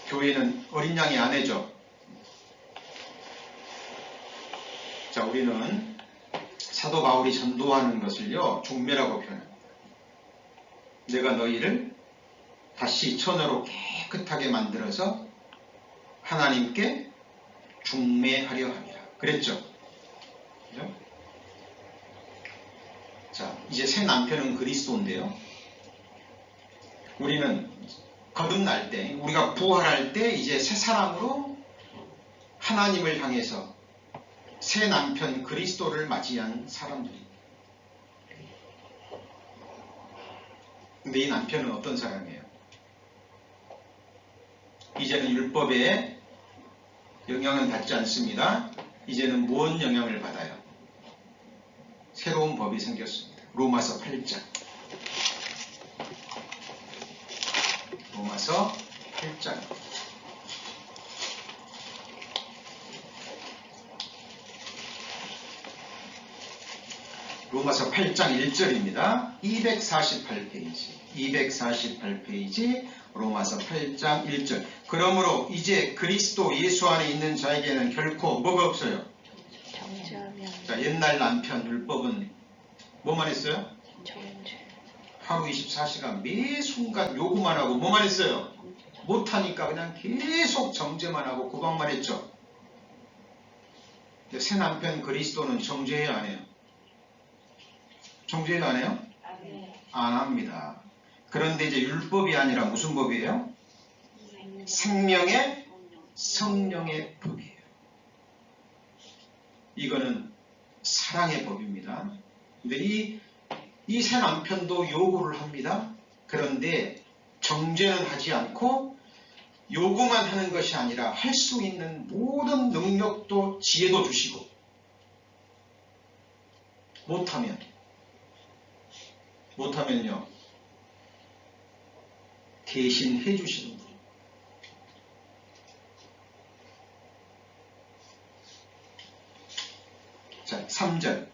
교회는 어린 양의 아내죠. 자, 우리는 사도 바울이 전도하는 것을요, 중매라고 표현합니다. 내가 너희를 다시 처녀로 깨끗하게 만들어서 하나님께 중매하려 함이라. 그랬죠? 그죠? 자, 이제 새 남편은 그리스도인데요. 우리는 거듭날 때, 우리가 부활할 때 이제 새 사람으로 하나님을 향해서 새 남편 그리스도를 맞이한 사람들입니다. 근데 이 남편은 어떤 사람이에요? 이제는 율법에 영향은 받지 않습니다. 이제는 무언 영향을 받아요? 새로운 법이 생겼습니다. 로마서 8장. 로마서 8장. 로마서 8장 1절입니다. 248페이지. 248페이지 로마서 8장 1절. 그러므로 이제 그리스도 예수 안에 있는 자에게는 결코 뭐가 없어요?
정죄하면.
자, 옛날 남편 율법은 뭐만 했어요?
정죄.
하루 24시간 매 순간 요구만 하고 뭐만 했어요? 못하니까 그냥 계속 정죄만 하고 구박만 했죠. 새 남편 그리스도는 정죄해야 안 해요? 정죄해야 안 해요? 안 합니다. 그런데 이제 율법이 아니라 무슨 법이에요? 생명의 성령의 법이에요. 이거는 사랑의 법입니다. 근데 이 새 남편도 요구를 합니다. 그런데 정죄는 하지 않고 요구만 하는 것이 아니라 할 수 있는 모든 능력도 지혜도 주시고 못하면요 대신 해주시는 분. 자, 3절.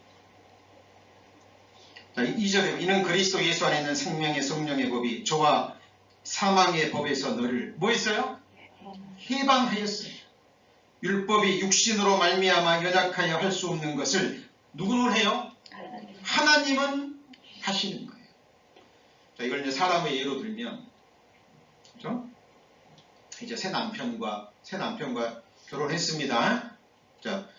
자, 2절에 이는 그리스도 예수 안에 있는 생명의 성령의 법이 저와 사망의 법에서 너를 뭐 했어요? 해방하였어요. 율법이 육신으로 말미암아 연약하여 할 수 없는 것을 누구는 해요? 하나님은 하시는 거예요. 자, 이걸 이제 사람의 예로 들면, 그죠? 이제 새 남편과 결혼했습니다. 자,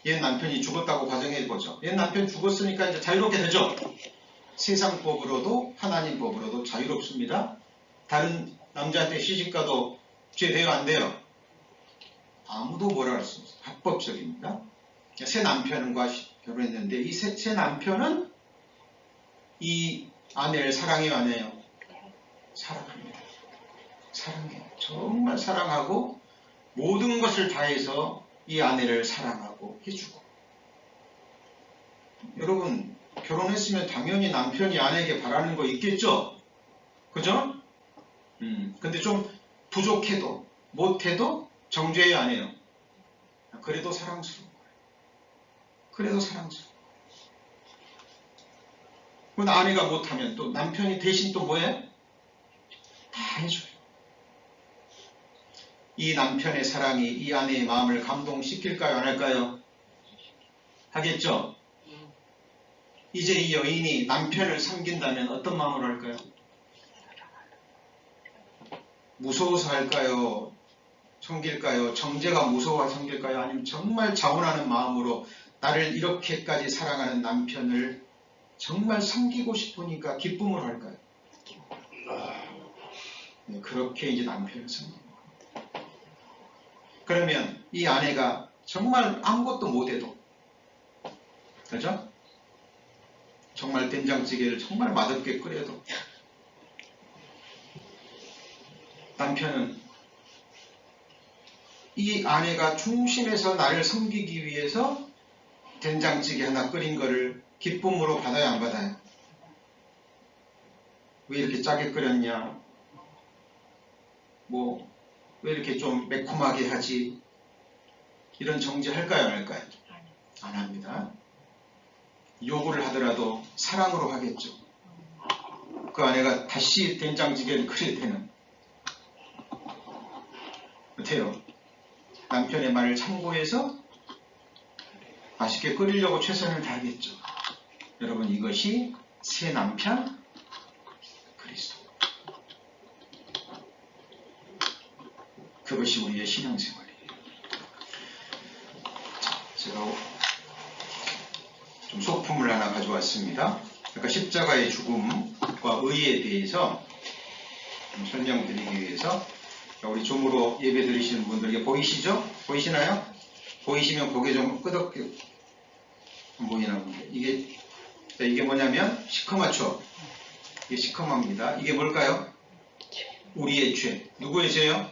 옛 남편이 죽었다고 가정해 보죠. 옛 남편 죽었으니까 이제 자유롭게 되죠. 세상 법으로도 하나님 법으로도 자유롭습니다. 다른 남자한테 시집가도 죄 돼요, 안 돼요? 아무도 뭐라 할 수 없어요. 합법적입니다. 새 남편과 결혼했는데 이 새 남편은 이 아내를 사랑해요, 안 해요? 사랑합니다. 사랑해요. 정말 사랑하고 모든 것을 다해서 이 아내를 사랑하고 해주고. 여러분, 결혼했으면 당연히 남편이 아내에게 바라는 거 있겠죠? 그죠? 근데 좀 부족해도 못해도 정죄해야 안 해요. 그래도 사랑스러운 거예요. 그래도 사랑스러운 거예요. 그런데 아내가 못하면 또 남편이 대신 또 뭐해? 다 해줘요. 이 남편의 사랑이 이 아내의 마음을 감동시킬까요? 안 할까요? 하겠죠? 이제 이 여인이 남편을 섬긴다면 어떤 마음으로 할까요? 무서워서 할까요? 섬길까요? 정죄가 무서워서 섬길까요? 아니면 정말 자원하는 마음으로 나를 이렇게까지 사랑하는 남편을 정말 섬기고 싶으니까 기쁨으로 할까요? 네, 그렇게 이제 남편을 섬깁니다. 그러면 이 아내가 정말 아무것도 못해도, 그죠? 정말 된장찌개를 정말 맛없게 끓여도 남편은 이 아내가 중심에서 나를 섬기기 위해서 된장찌개 하나 끓인 거를 기쁨으로 받아요, 안 받아요? 왜 이렇게 짜게 끓였냐? 뭐 왜 이렇게 좀 매콤하게 하지? 이런 정죄할까요, 안 할까요? 안 합니다. 요구를 하더라도 사랑으로 하겠죠. 그 아내가 다시 된장찌개를 끓일 때는 어때요? 남편의 말을 참고해서 맛있게 끓이려고 최선을 다하겠죠. 여러분, 이것이 새 남편 그리스도. 그것이 우리의 신앙생활이에요. 제가 좀 소품을 하나 가져왔습니다. 그러니까 십자가의 죽음과 의에 대해서 좀 설명드리기 위해서 우리 줌으로 예배 드리시는 분들에게 보이시죠? 보이시나요? 보이시면 고개 좀 끄덕게. 안 보이나 본데. 이게 뭐냐면 시커멓죠? 이게 시커멉니다. 이게 뭘까요? 우리의 죄. 누구의 죄요?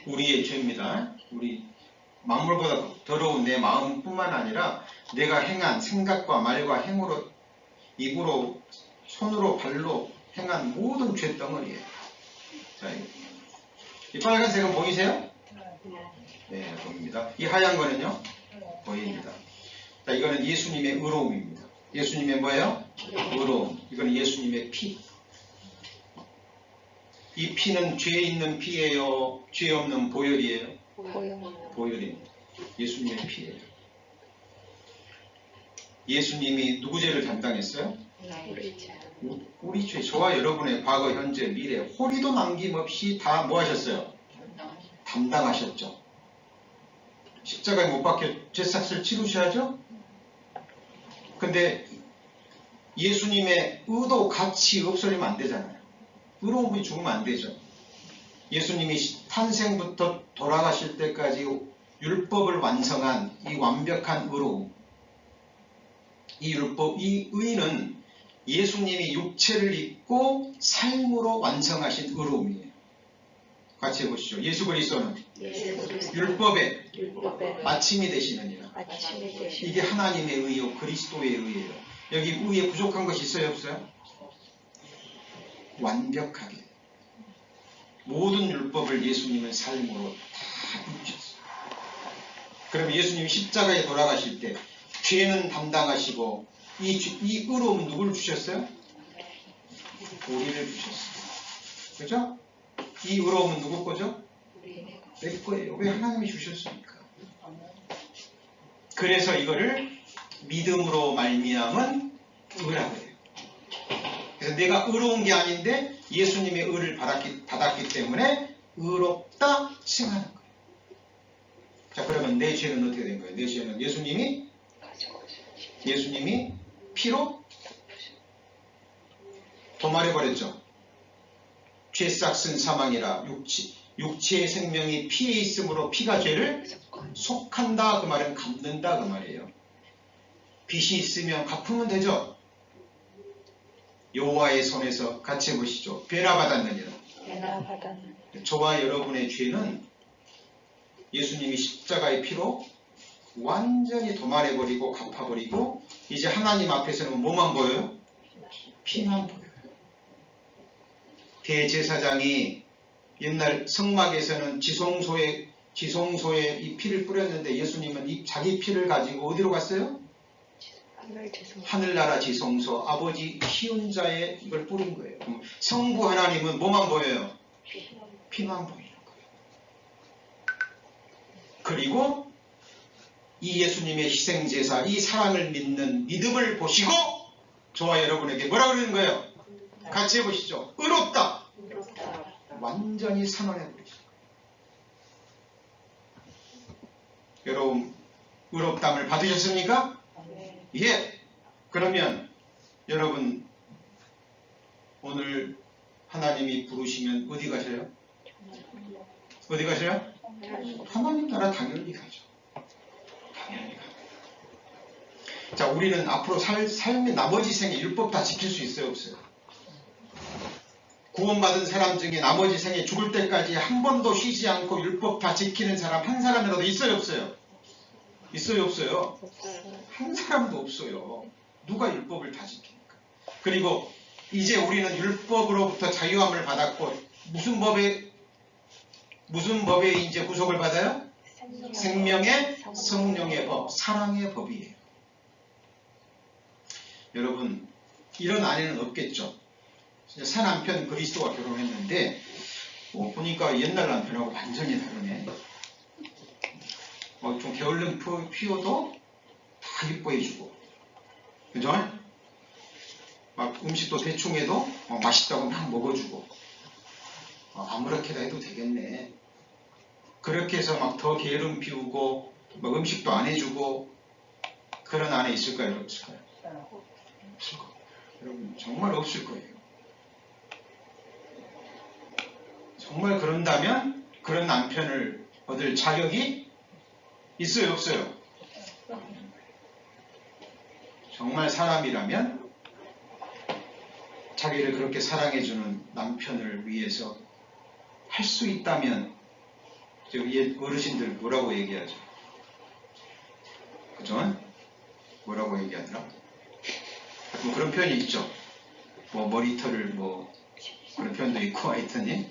우리의 죄입니다. 우리 만물보다 더러운 내 마음뿐만 아니라 내가 행한 생각과 말과 행으로, 입으로, 손으로, 발로 행한 모든 죄 덩어리예요. 자, 이 빨간색은 보이세요? 네, 보입니다. 이 하얀 거는요? 보입니다. 자, 이거는 예수님의 의로움입니다. 예수님의 뭐예요? 의로움. 이거는 예수님의 피. 이 피는 죄 있는 피예요? 죄 없는 보혈이에요? 보혈입니다. 예수님의 피예요. 예수님이 누구 죄를 담당했어요? 우리 죄. 저와 여러분의 과거, 현재, 미래 호리도 남김없이 다 뭐 하셨어요? 담당하셨죠. 십자가에 못 박혀 죄값을 치르셔야죠. 근데 예수님의 의도 같이 없어지면 안 되잖아요. 의로운 분이 죽으면 안 되죠. 예수님이 탄생부터 돌아가실 때까지 율법을 완성한 이 완벽한 의로움. 이 율법, 이 의는 예수님이 육체를 입고 삶으로 완성하신 의로움이에요. 같이 해보시죠. 예수 그리스도는 율법의 마침이 되시느니라. 이게 하나님의 의요, 그리스도의 의예요. 여기 의에 부족한 것이 있어요, 없어요? 완벽하게 모든 율법을 예수님은 삶으로 다 이루셨어요. 그럼 예수님이 십자가에 돌아가실 때 죄는 담당하시고 이 의로움은 누구를 주셨어요? 우리를 주셨어요. 그죠? 이 의로움은 누구 거죠? 내 거예요. 왜 하나님이 주셨습니까? 그래서 이거를 믿음으로 말미암은 의라고 해요. 그래서 내가 의로운 게 아닌데 예수님의 의를 받았기 때문에 의롭다 칭하는 거예요. 자, 그러면 내 죄는 어떻게 된 거예요? 내 죄는 예수님이 피로 도말해버렸죠. 죄 싹슨 사망이라 육체의 생명이 피에 있으므로 피가 죄를 속한다. 그 말은 갚는다. 그 말이에요. 빚이 있으면 갚으면 되죠. 여호와의 손에서 같이 해보시죠. 배나 받았느니라. 저와 여러분의 죄는 예수님이 십자가의 피로 완전히 도말해버리고 갚아버리고 이제 하나님 앞에서는 뭐만 보여요? 피만 보여요. 대제사장이 옛날 성막에서는 지성소에 이 피를 뿌렸는데 예수님은 자기 피를 가지고 어디로 갔어요? 하늘나라 지성소 아버지 키운 자의 이걸 뿌린 거예요. 성부 하나님은 뭐만 보여요? 피만 보이는 거예요. 그리고 이 예수님의 희생제사, 이 사랑을 믿는 믿음을 보시고 저와 여러분에게 뭐라 그러는 거예요? 같이 해보시죠. 의롭다. 완전히 선언해버리죠. 여러분 의롭담을 받으셨습니까? 예. 그러면 여러분 오늘 하나님이 부르시면 어디 가셔요? 어디 가셔요? 하나님 나라 당연히 가죠. 당연히 가죠. 자, 우리는 앞으로 삶의 나머지 생에 율법 다 지킬 수 있어요? 없어요? 구원받은 사람 중에 나머지 생에 죽을 때까지 한 번도 쉬지 않고 율법 다 지키는 사람 한 사람이라도 있어요? 없어요? 있어요? 없어요? 한 사람도 없어요. 누가 율법을 다 지킵니까? 그리고 이제 우리는 율법으로부터 자유함을 받았고 무슨 법에 이제 구속을 받아요? 생명의 성령의 법, 사랑의 법이에요. 여러분 이런 아내는 없겠죠? 새 남편 그리스도와 결혼했는데 보니까 옛날 남편하고 완전히 다르네. 좀 게을른 피워도 다 이뻐해주고, 그죠? 막 음식도 대충 해도 맛있다고 막 먹어주고, 아무렇게나 해도 되겠네. 그렇게 해서 막 더 게으름 피우고 막 음식도 안 해주고 그런 아내 있을까요? 없을까요? 없을 거예요. 여러분 정말 없을 거예요. 정말 그런다면 그런 남편을 얻을 자격이 있어요? 없어요? 정말 사람이라면 자기를 그렇게 사랑해주는 남편을 위해서 할 수 있다면 어르신들 뭐라고 얘기하죠? 그죠? 뭐라고 얘기하더라? 뭐 그런 표현이 있죠. 뭐 머리털을 그런 표현도 있고 하여튼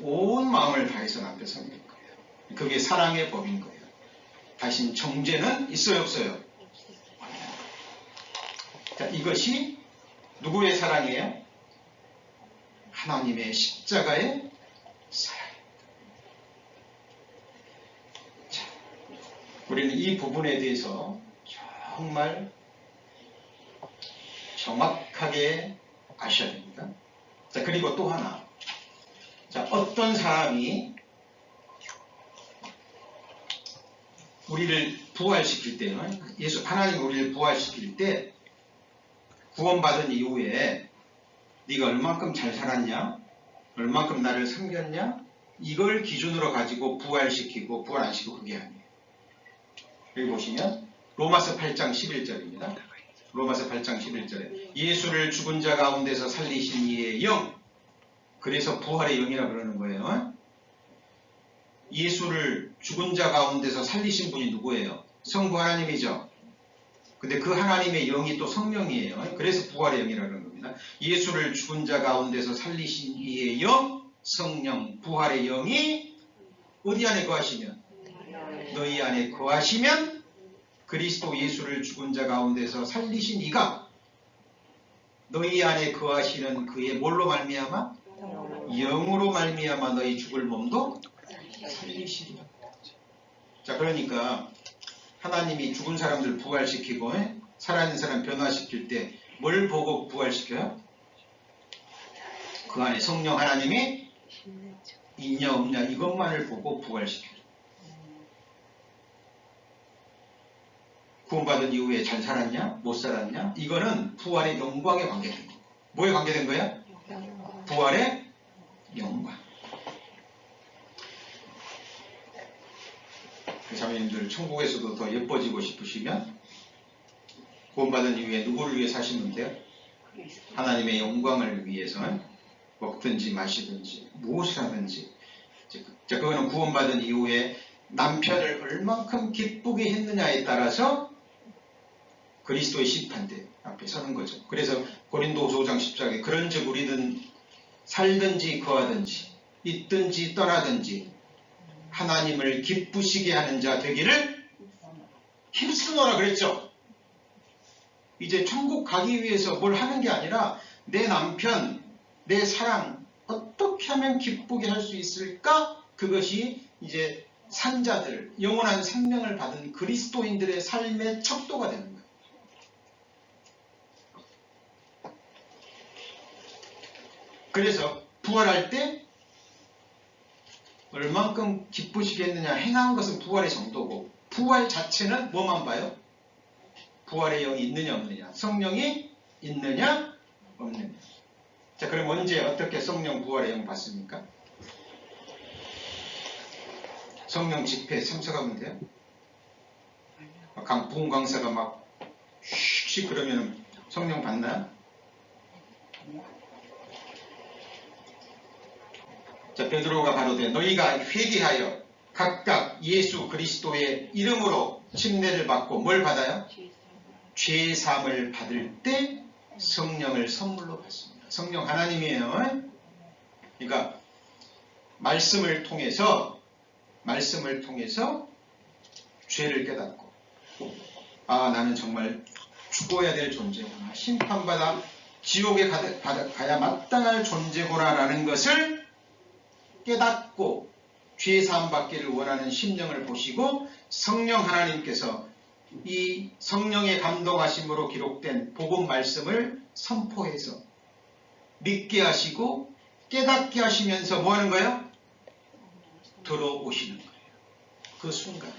온 마음을 다해서 남편 섬길 거예요. 그게 사랑의 법인 거예요. 다신 정죄는 있어요? 없어요? 자, 이것이 누구의 사랑이에요? 하나님의 십자가의 사랑입니다. 자, 우리는 이 부분에 대해서 정말 정확하게 아셔야 됩니다. 자, 그리고 또 하나. 자, 어떤 사람이 우리를 부활시킬 때는 하나님 우리를 부활시킬 때 구원받은 이후에 네가 얼만큼 잘 살았냐? 얼만큼 나를 섬겼냐? 이걸 기준으로 가지고 부활시키고 부활 안 시키고 그게 아니에요. 여기 보시면 로마서 8장 11절입니다. 로마서 8장 11절에 예수를 죽은 자 가운데서 살리신 이의 영, 그래서 부활의 영이라고 그러는 거예요. 예수를 죽은 자 가운데서 살리신 분이 누구예요? 성부 하나님이죠. 근데 그 하나님의 영이 또 성령이에요. 그래서 부활의 영이라고 그러는 겁니다. 예수를 죽은 자 가운데서 살리신 이의 영, 성령, 부활의 영이 어디 안에 거하시면? 너희 안에 거하시면 그리스도 예수를 죽은 자 가운데서 살리신 이가 너희 안에 거하시는 그의 뭘로 말미암아? 영으로 말미암아 너희 죽을 몸도 살리시리라. 자, 그러니까 하나님이 죽은 사람들 부활시키고 살아있는 사람 변화시킬 때 뭘 보고 부활시켜요? 그 안에 성령 하나님이 있냐 없냐 이것만을 보고 부활시켜요. 구원받은 이후에 잘 살았냐 못 살았냐 이거는 부활의 영광에 관계된 거고. 뭐에 관계된 거야? 부활의 영광. 자매님들 천국에서도 더 예뻐지고 싶으시면 구원받은 이후에 누구를 위해 사시면 돼요? 하나님의 영광을 위해서는 먹든지 마시든지 무엇을 하든지. 자, 그거는 구원받은 이후에 남편을 얼만큼 기쁘게 했느냐에 따라서 그리스도의 심판대 앞에 서는 거죠. 그래서 고린도후서 5장 14절에 그런즉 우리는 살든지 거하든지 있든지 떠나든지 하나님을 기쁘시게 하는 자 되기를 힘쓰노라 그랬죠. 이제 천국 가기 위해서 뭘 하는 게 아니라 내 남편, 내 사랑 어떻게 하면 기쁘게 할 수 있을까? 그것이 이제 산자들, 영원한 생명을 받은 그리스도인들의 삶의 척도가 되는 거예요. 그래서 부활할 때 얼만큼 기쁘시겠느냐 행한 것은 부활의 정도고 부활 자체는 뭐만 봐요? 부활의 영이 있느냐 없느냐 성령이 있느냐 없느냐. 자, 그럼 언제 어떻게 성령 부활의 영 받습니까? 성령 집회에 참석하면 돼요? 부흥 강사가 막 휙휙 그러면 성령 받나요? 자, 베드로가 가로되 너희가 회개하여 각각 예수 그리스도의 이름으로 침례를 받고 뭘 받아요? 죄사함을 받을 때 성령을 선물로 받습니다. 성령 하나님이에요. 그러니까 말씀을 통해서 죄를 깨닫고 아, 나는 정말 죽어야 될 존재구나, 심판받아 지옥에 가야 마땅할 존재구나 라는 것을 깨닫고 죄사함 받기를 원하는 심령을 보시고 성령 하나님께서 이 성령의 감동하심으로 기록된 복음 말씀을 선포해서 믿게 하시고 깨닫게 하시면서 뭐 하는 거예요? 들어오시는 거예요. 그 순간.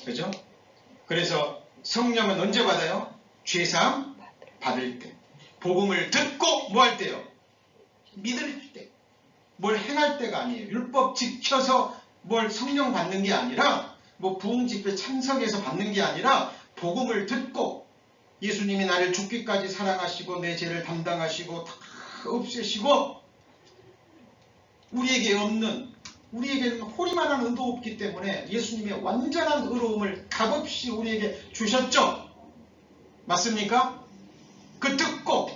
그죠? 그래서 성령은 언제 받아요? 죄사함 받을 때. 복음을 듣고 뭐 할 때요? 믿을 때. 뭘 행할 때가 아니에요. 율법 지켜서 뭘 성령 받는 게 아니라 뭐 부흥 집회 참석해서 받는 게 아니라 복음을 듣고 예수님이 나를 죽기까지 사랑하시고 내 죄를 담당하시고 다 없애시고 우리에게는 호리만한 의도 없기 때문에 예수님의 완전한 의로움을 값없이 우리에게 주셨죠. 맞습니까? 그 듣고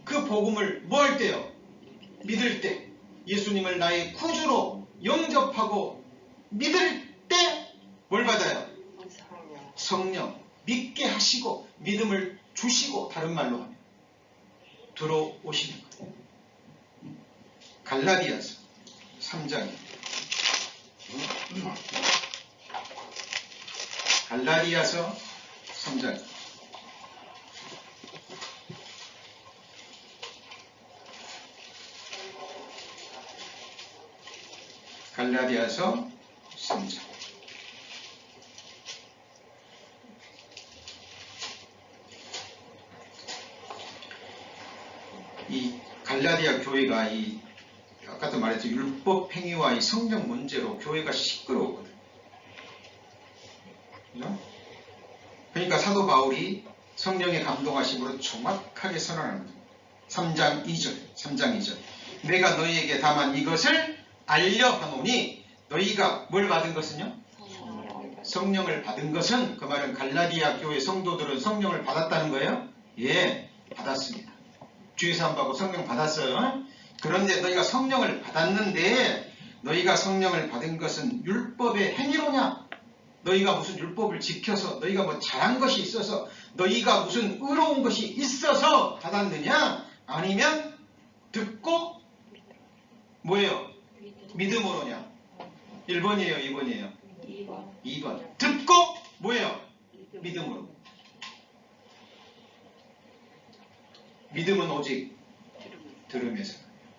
그 복음을 뭐 할 때요? 믿을 때. 예수님을 나의 구주로 영접하고 믿을 때 뭘 받아요? 성령. 믿게 하시고 믿음을 주시고 다른 말로 하면 들어오시는 거예요. 갈라디아서 3장. 갈라디아서 3장. 갈라디아서 3장. 이 갈라디아 교회가 아까도 말했죠. 율법 행위와 이 성령 문제로 교회가 시끄러웠거든요. 그죠? 그러니까 사도 바울이 성령의 감동하심으로 정확하게 선언합니다. 3장 2절. 내가 너희에게 다만 이것을 알려 하노니 너희가 뭘 받은 것은요? 성령을 받은 것은, 그 말은 갈라디아 교회 성도들은 성령을 받았다는 거예요? 예, 받았습니다. 죄사함 받고 성령 받았어요. 그런데 너희가 성령을 받았는데 너희가 성령을 받은 것은 율법의 행위로냐? 너희가 무슨 율법을 지켜서 너희가 뭐 잘한 것이 있어서 너희가 무슨 의로운 것이 있어서 받았느냐? 아니면 듣고 뭐예요? 믿음으로냐? 1번이에요, 2번이에요? 2번. 듣고 뭐예요? 믿음으로. 믿음은 오직 들음에서.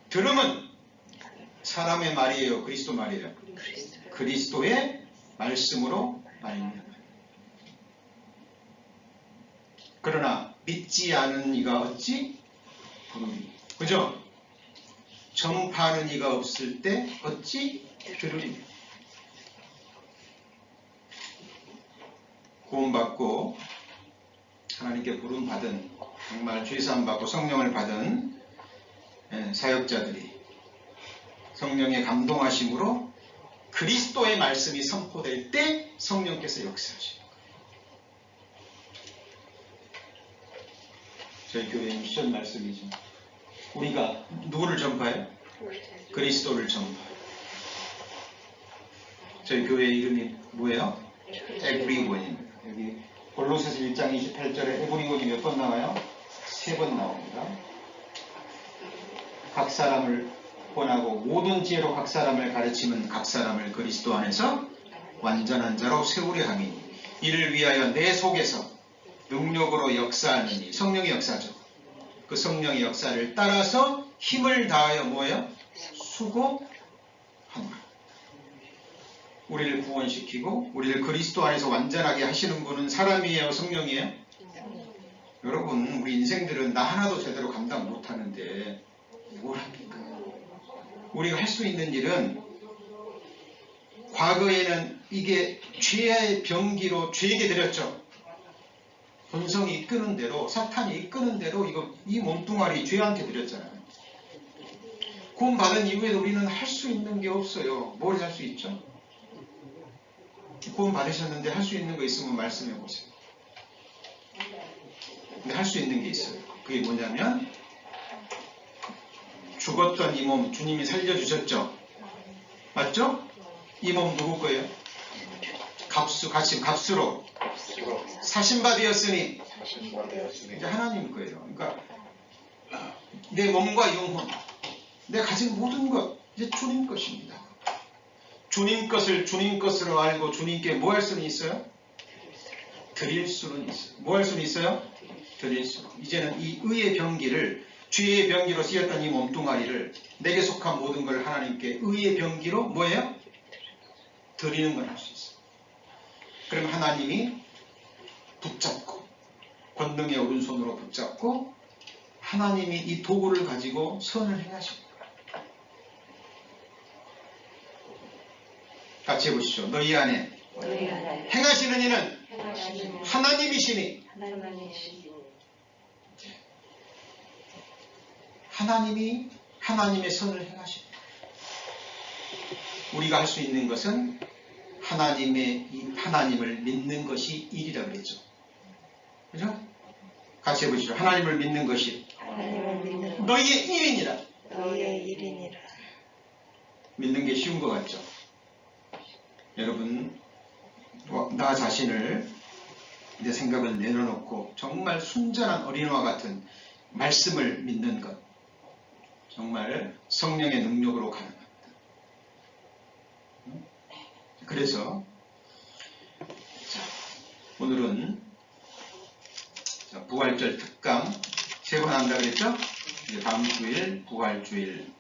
들음은 사람의 말이에요, 그리스도 말이에요? 그리스도의 말씀으로 말입니다. 그러나 믿지 않은 이가 어찌 부르리. 그죠? 전파하는 이가 없을 때 어찌 들으리. 구원받고 하나님께 부름받은, 정말 죄사함 받고 성령을 받은 사역자들이 성령의 감동하심으로 그리스도의 말씀이 선포될 때 성령께서 역사하십니다. 저희 교회 미션 말씀이죠. 우리가 누구를 전파해요? 그리스도를 전파해요. 저희 교회 이름이 뭐예요? 에브리원입니다. 여기 골로새서 1장 28절에 에브리원이 몇 번 나와요? 3번 나옵니다. 각 사람을 권하고 모든 지혜로 각 사람을 가르치면 각 사람을 그리스도 안에서 완전한 자로 세우려 함이니 이를 위하여 내 속에서 능력으로 역사하느니, 성령의 역사죠. 그 성령의 역사를 따라서 힘을 다하여 뭐예요? 수고하노라. 우리를 구원시키고 우리를 그리스도 안에서 완전하게 하시는 분은 사람이에요, 성령이에요? 여러분, 우리 인생들은 나 하나도 제대로 감당 못하는데 뭘 합니까? 우리가 할 수 있는 일은, 과거에는 이게 죄의 병기로 죄에게 드렸죠. 본성이 이끄는 대로, 사탄이 이끄는 대로 이 몸뚱아리 죄한테 드렸잖아요. 구원받은 이후에도 우리는 할 수 있는 게 없어요. 뭘 할 수 있죠? 구원받으셨는데 할 수 있는 거 있으면 말씀해 보세요. 근데 할 수 있는 게 있어요. 그게 뭐냐면, 죽었던 이 몸 주님이 살려주셨죠? 맞죠? 이 몸 누구 거예요? 값으로 사신바 되었으니 이제 하나님 거예요. 그러니까 내 몸과 영혼, 내가 가진 모든 것 이제 주님 것입니다. 주님 것을 주님 것으로 알고 주님께 뭐 할 수는 있어요? 드릴 수는 있어요. 뭐 할 수는 있어요? 드릴 수는. 이제는 이 의의 병기를, 죄의 병기로 쓰였던 이 몸뚱아리를, 내게 속한 모든 걸 하나님께 의의 병기로 뭐예요? 드리는 걸 할 수 있어요. 그럼 하나님이 붙잡고, 권능의 오른손으로 붙잡고 하나님이 이 도구를 가지고 선을 행하십니다. 같이 해보시죠. 너희 안에 행하시는 이는 하나님이시니. 하나님이 하나님의 선을 행하십니다. 우리가 할 수 있는 것은 하나님을 믿는 것이 일이라 그랬죠. 그죠? 같이 해보시죠. 하나님을 믿는 것이 너희의 일이니라. 믿는 게 쉬운 것 같죠? 여러분, 나 자신을, 내 생각을 내려놓고 정말 순전한 어린아이와 같은 말씀을 믿는 것, 정말 성령의 능력으로 가능합니다. 그래서 오늘은 부활절 특강 3번 한다고 그랬죠? 이제 다음 주일 부활주일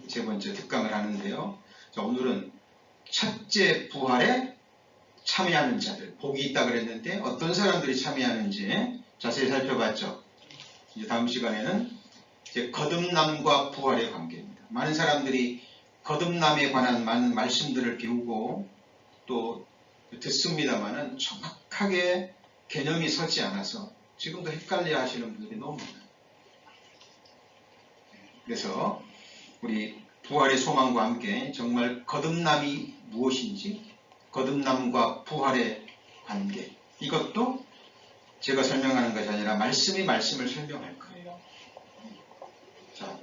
3번째 특강을 하는데요. 자, 오늘은 첫째 부활에 참여하는 자들, 복이 있다 그랬는데 어떤 사람들이 참여하는지 자세히 살펴봤죠. 이제 다음 시간에는 이제 거듭남과 부활의 관계입니다. 많은 사람들이 거듭남에 관한 많은 말씀들을 배우고 또 듣습니다만은 정확하게 개념이 서지 않아서 지금도 헷갈려 하시는 분들이 너무 많아요. 그래서 우리 부활의 소망과 함께 정말 거듭남이 무엇인지, 거듭남과 부활의 관계, 이것도 제가 설명하는 것이 아니라 말씀이 말씀을 설명할 거예요. 자,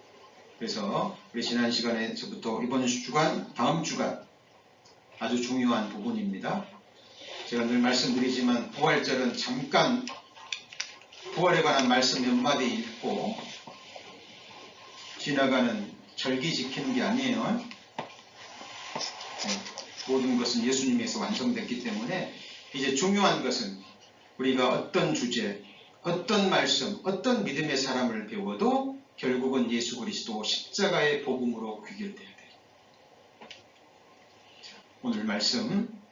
그래서 우리 지난 시간에서부터 이번 주간, 다음 주간 아주 중요한 부분입니다. 제가 늘 말씀드리지만 부활절은 잠깐 부활에 관한 말씀 몇 마디 읽고 지나가는 절기 지키는 게 아니에요. 모든 것은 예수님에서 완성됐기 때문에 이제 중요한 것은 우리가 어떤 주제, 어떤 말씀, 어떤 믿음의 사람을 배워도 결국은 예수 그리스도 십자가의 복음으로 귀결돼야 돼요. 오늘 말씀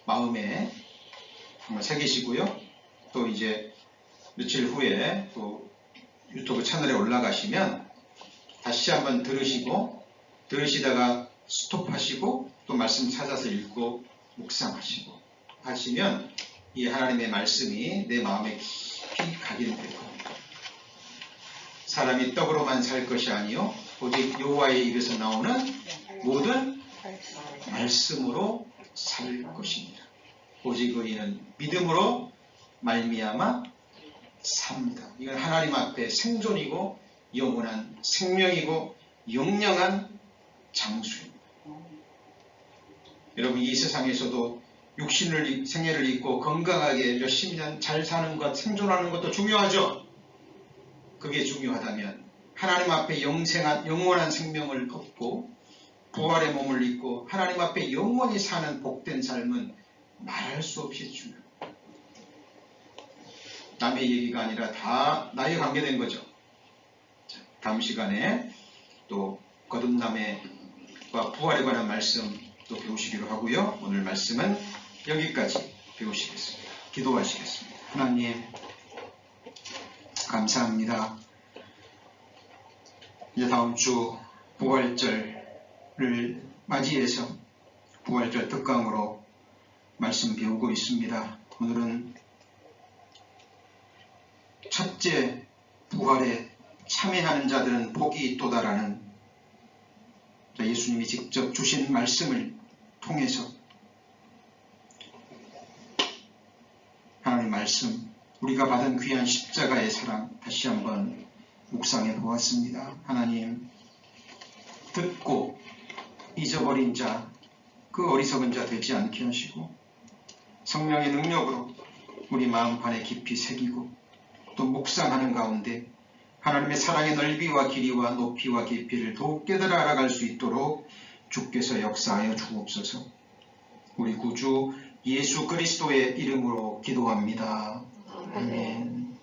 마음에 정말 새기시고요. 또 이제 며칠 후에 또 유튜브 채널에 올라가시면 다시 한번 들으시다가 스톱하시고 또 말씀 찾아서 읽고 묵상하시고 하시면 이 하나님의 말씀이 내 마음에 깊이 각인될 겁니다. 사람이 떡으로만 살 것이 아니요 오직 여호와의 입에서 나오는 모든 말씀으로 살 것입니다. 오직 의인은 믿음으로 말미암아 삽니다. 이건 하나님 앞에 생존이고 영원한 생명이고 영영한 장수입니다. 여러분 이 세상에서도 육신을 생애를 잊고 건강하게 몇십 년 잘 사는 것, 생존하는 것도 중요하죠. 그게 중요하다면 하나님 앞에 영원한 생명을 얻고 부활의 몸을 입고 하나님 앞에 영원히 사는 복된 삶은 말할 수 없이 중요합니다. 남의 얘기가 아니라 다 나에 관계된 거죠. 자, 다음 시간에 또 거듭남과 부활에 관한 말씀 또 배우시기로 하고요. 오늘 말씀은 여기까지 배우시겠습니다. 기도하시겠습니다. 하나님 감사합니다. 이제 다음 주 부활절을 맞이해서 부활절 특강으로 말씀 배우고 있습니다. 오늘은 첫째 부활에 참여하는 자들은 복이 있도다라는 예수님이 직접 주신 말씀을 통해서 하나님 말씀, 우리가 받은 귀한 십자가의 사랑 다시 한번 묵상해 보았습니다. 하나님, 듣고 잊어버린 자, 그 어리석은 자 되지 않게 하시고 성령의 능력으로 우리 마음판에 깊이 새기고 또 묵상하는 가운데 하나님의 사랑의 넓이와 길이와 높이와 깊이를 더욱 깨달아 알아갈 수 있도록 주께서 역사하여 주옵소서. 우리 구주 예수 그리스도의 이름으로 기도합니다. 아멘.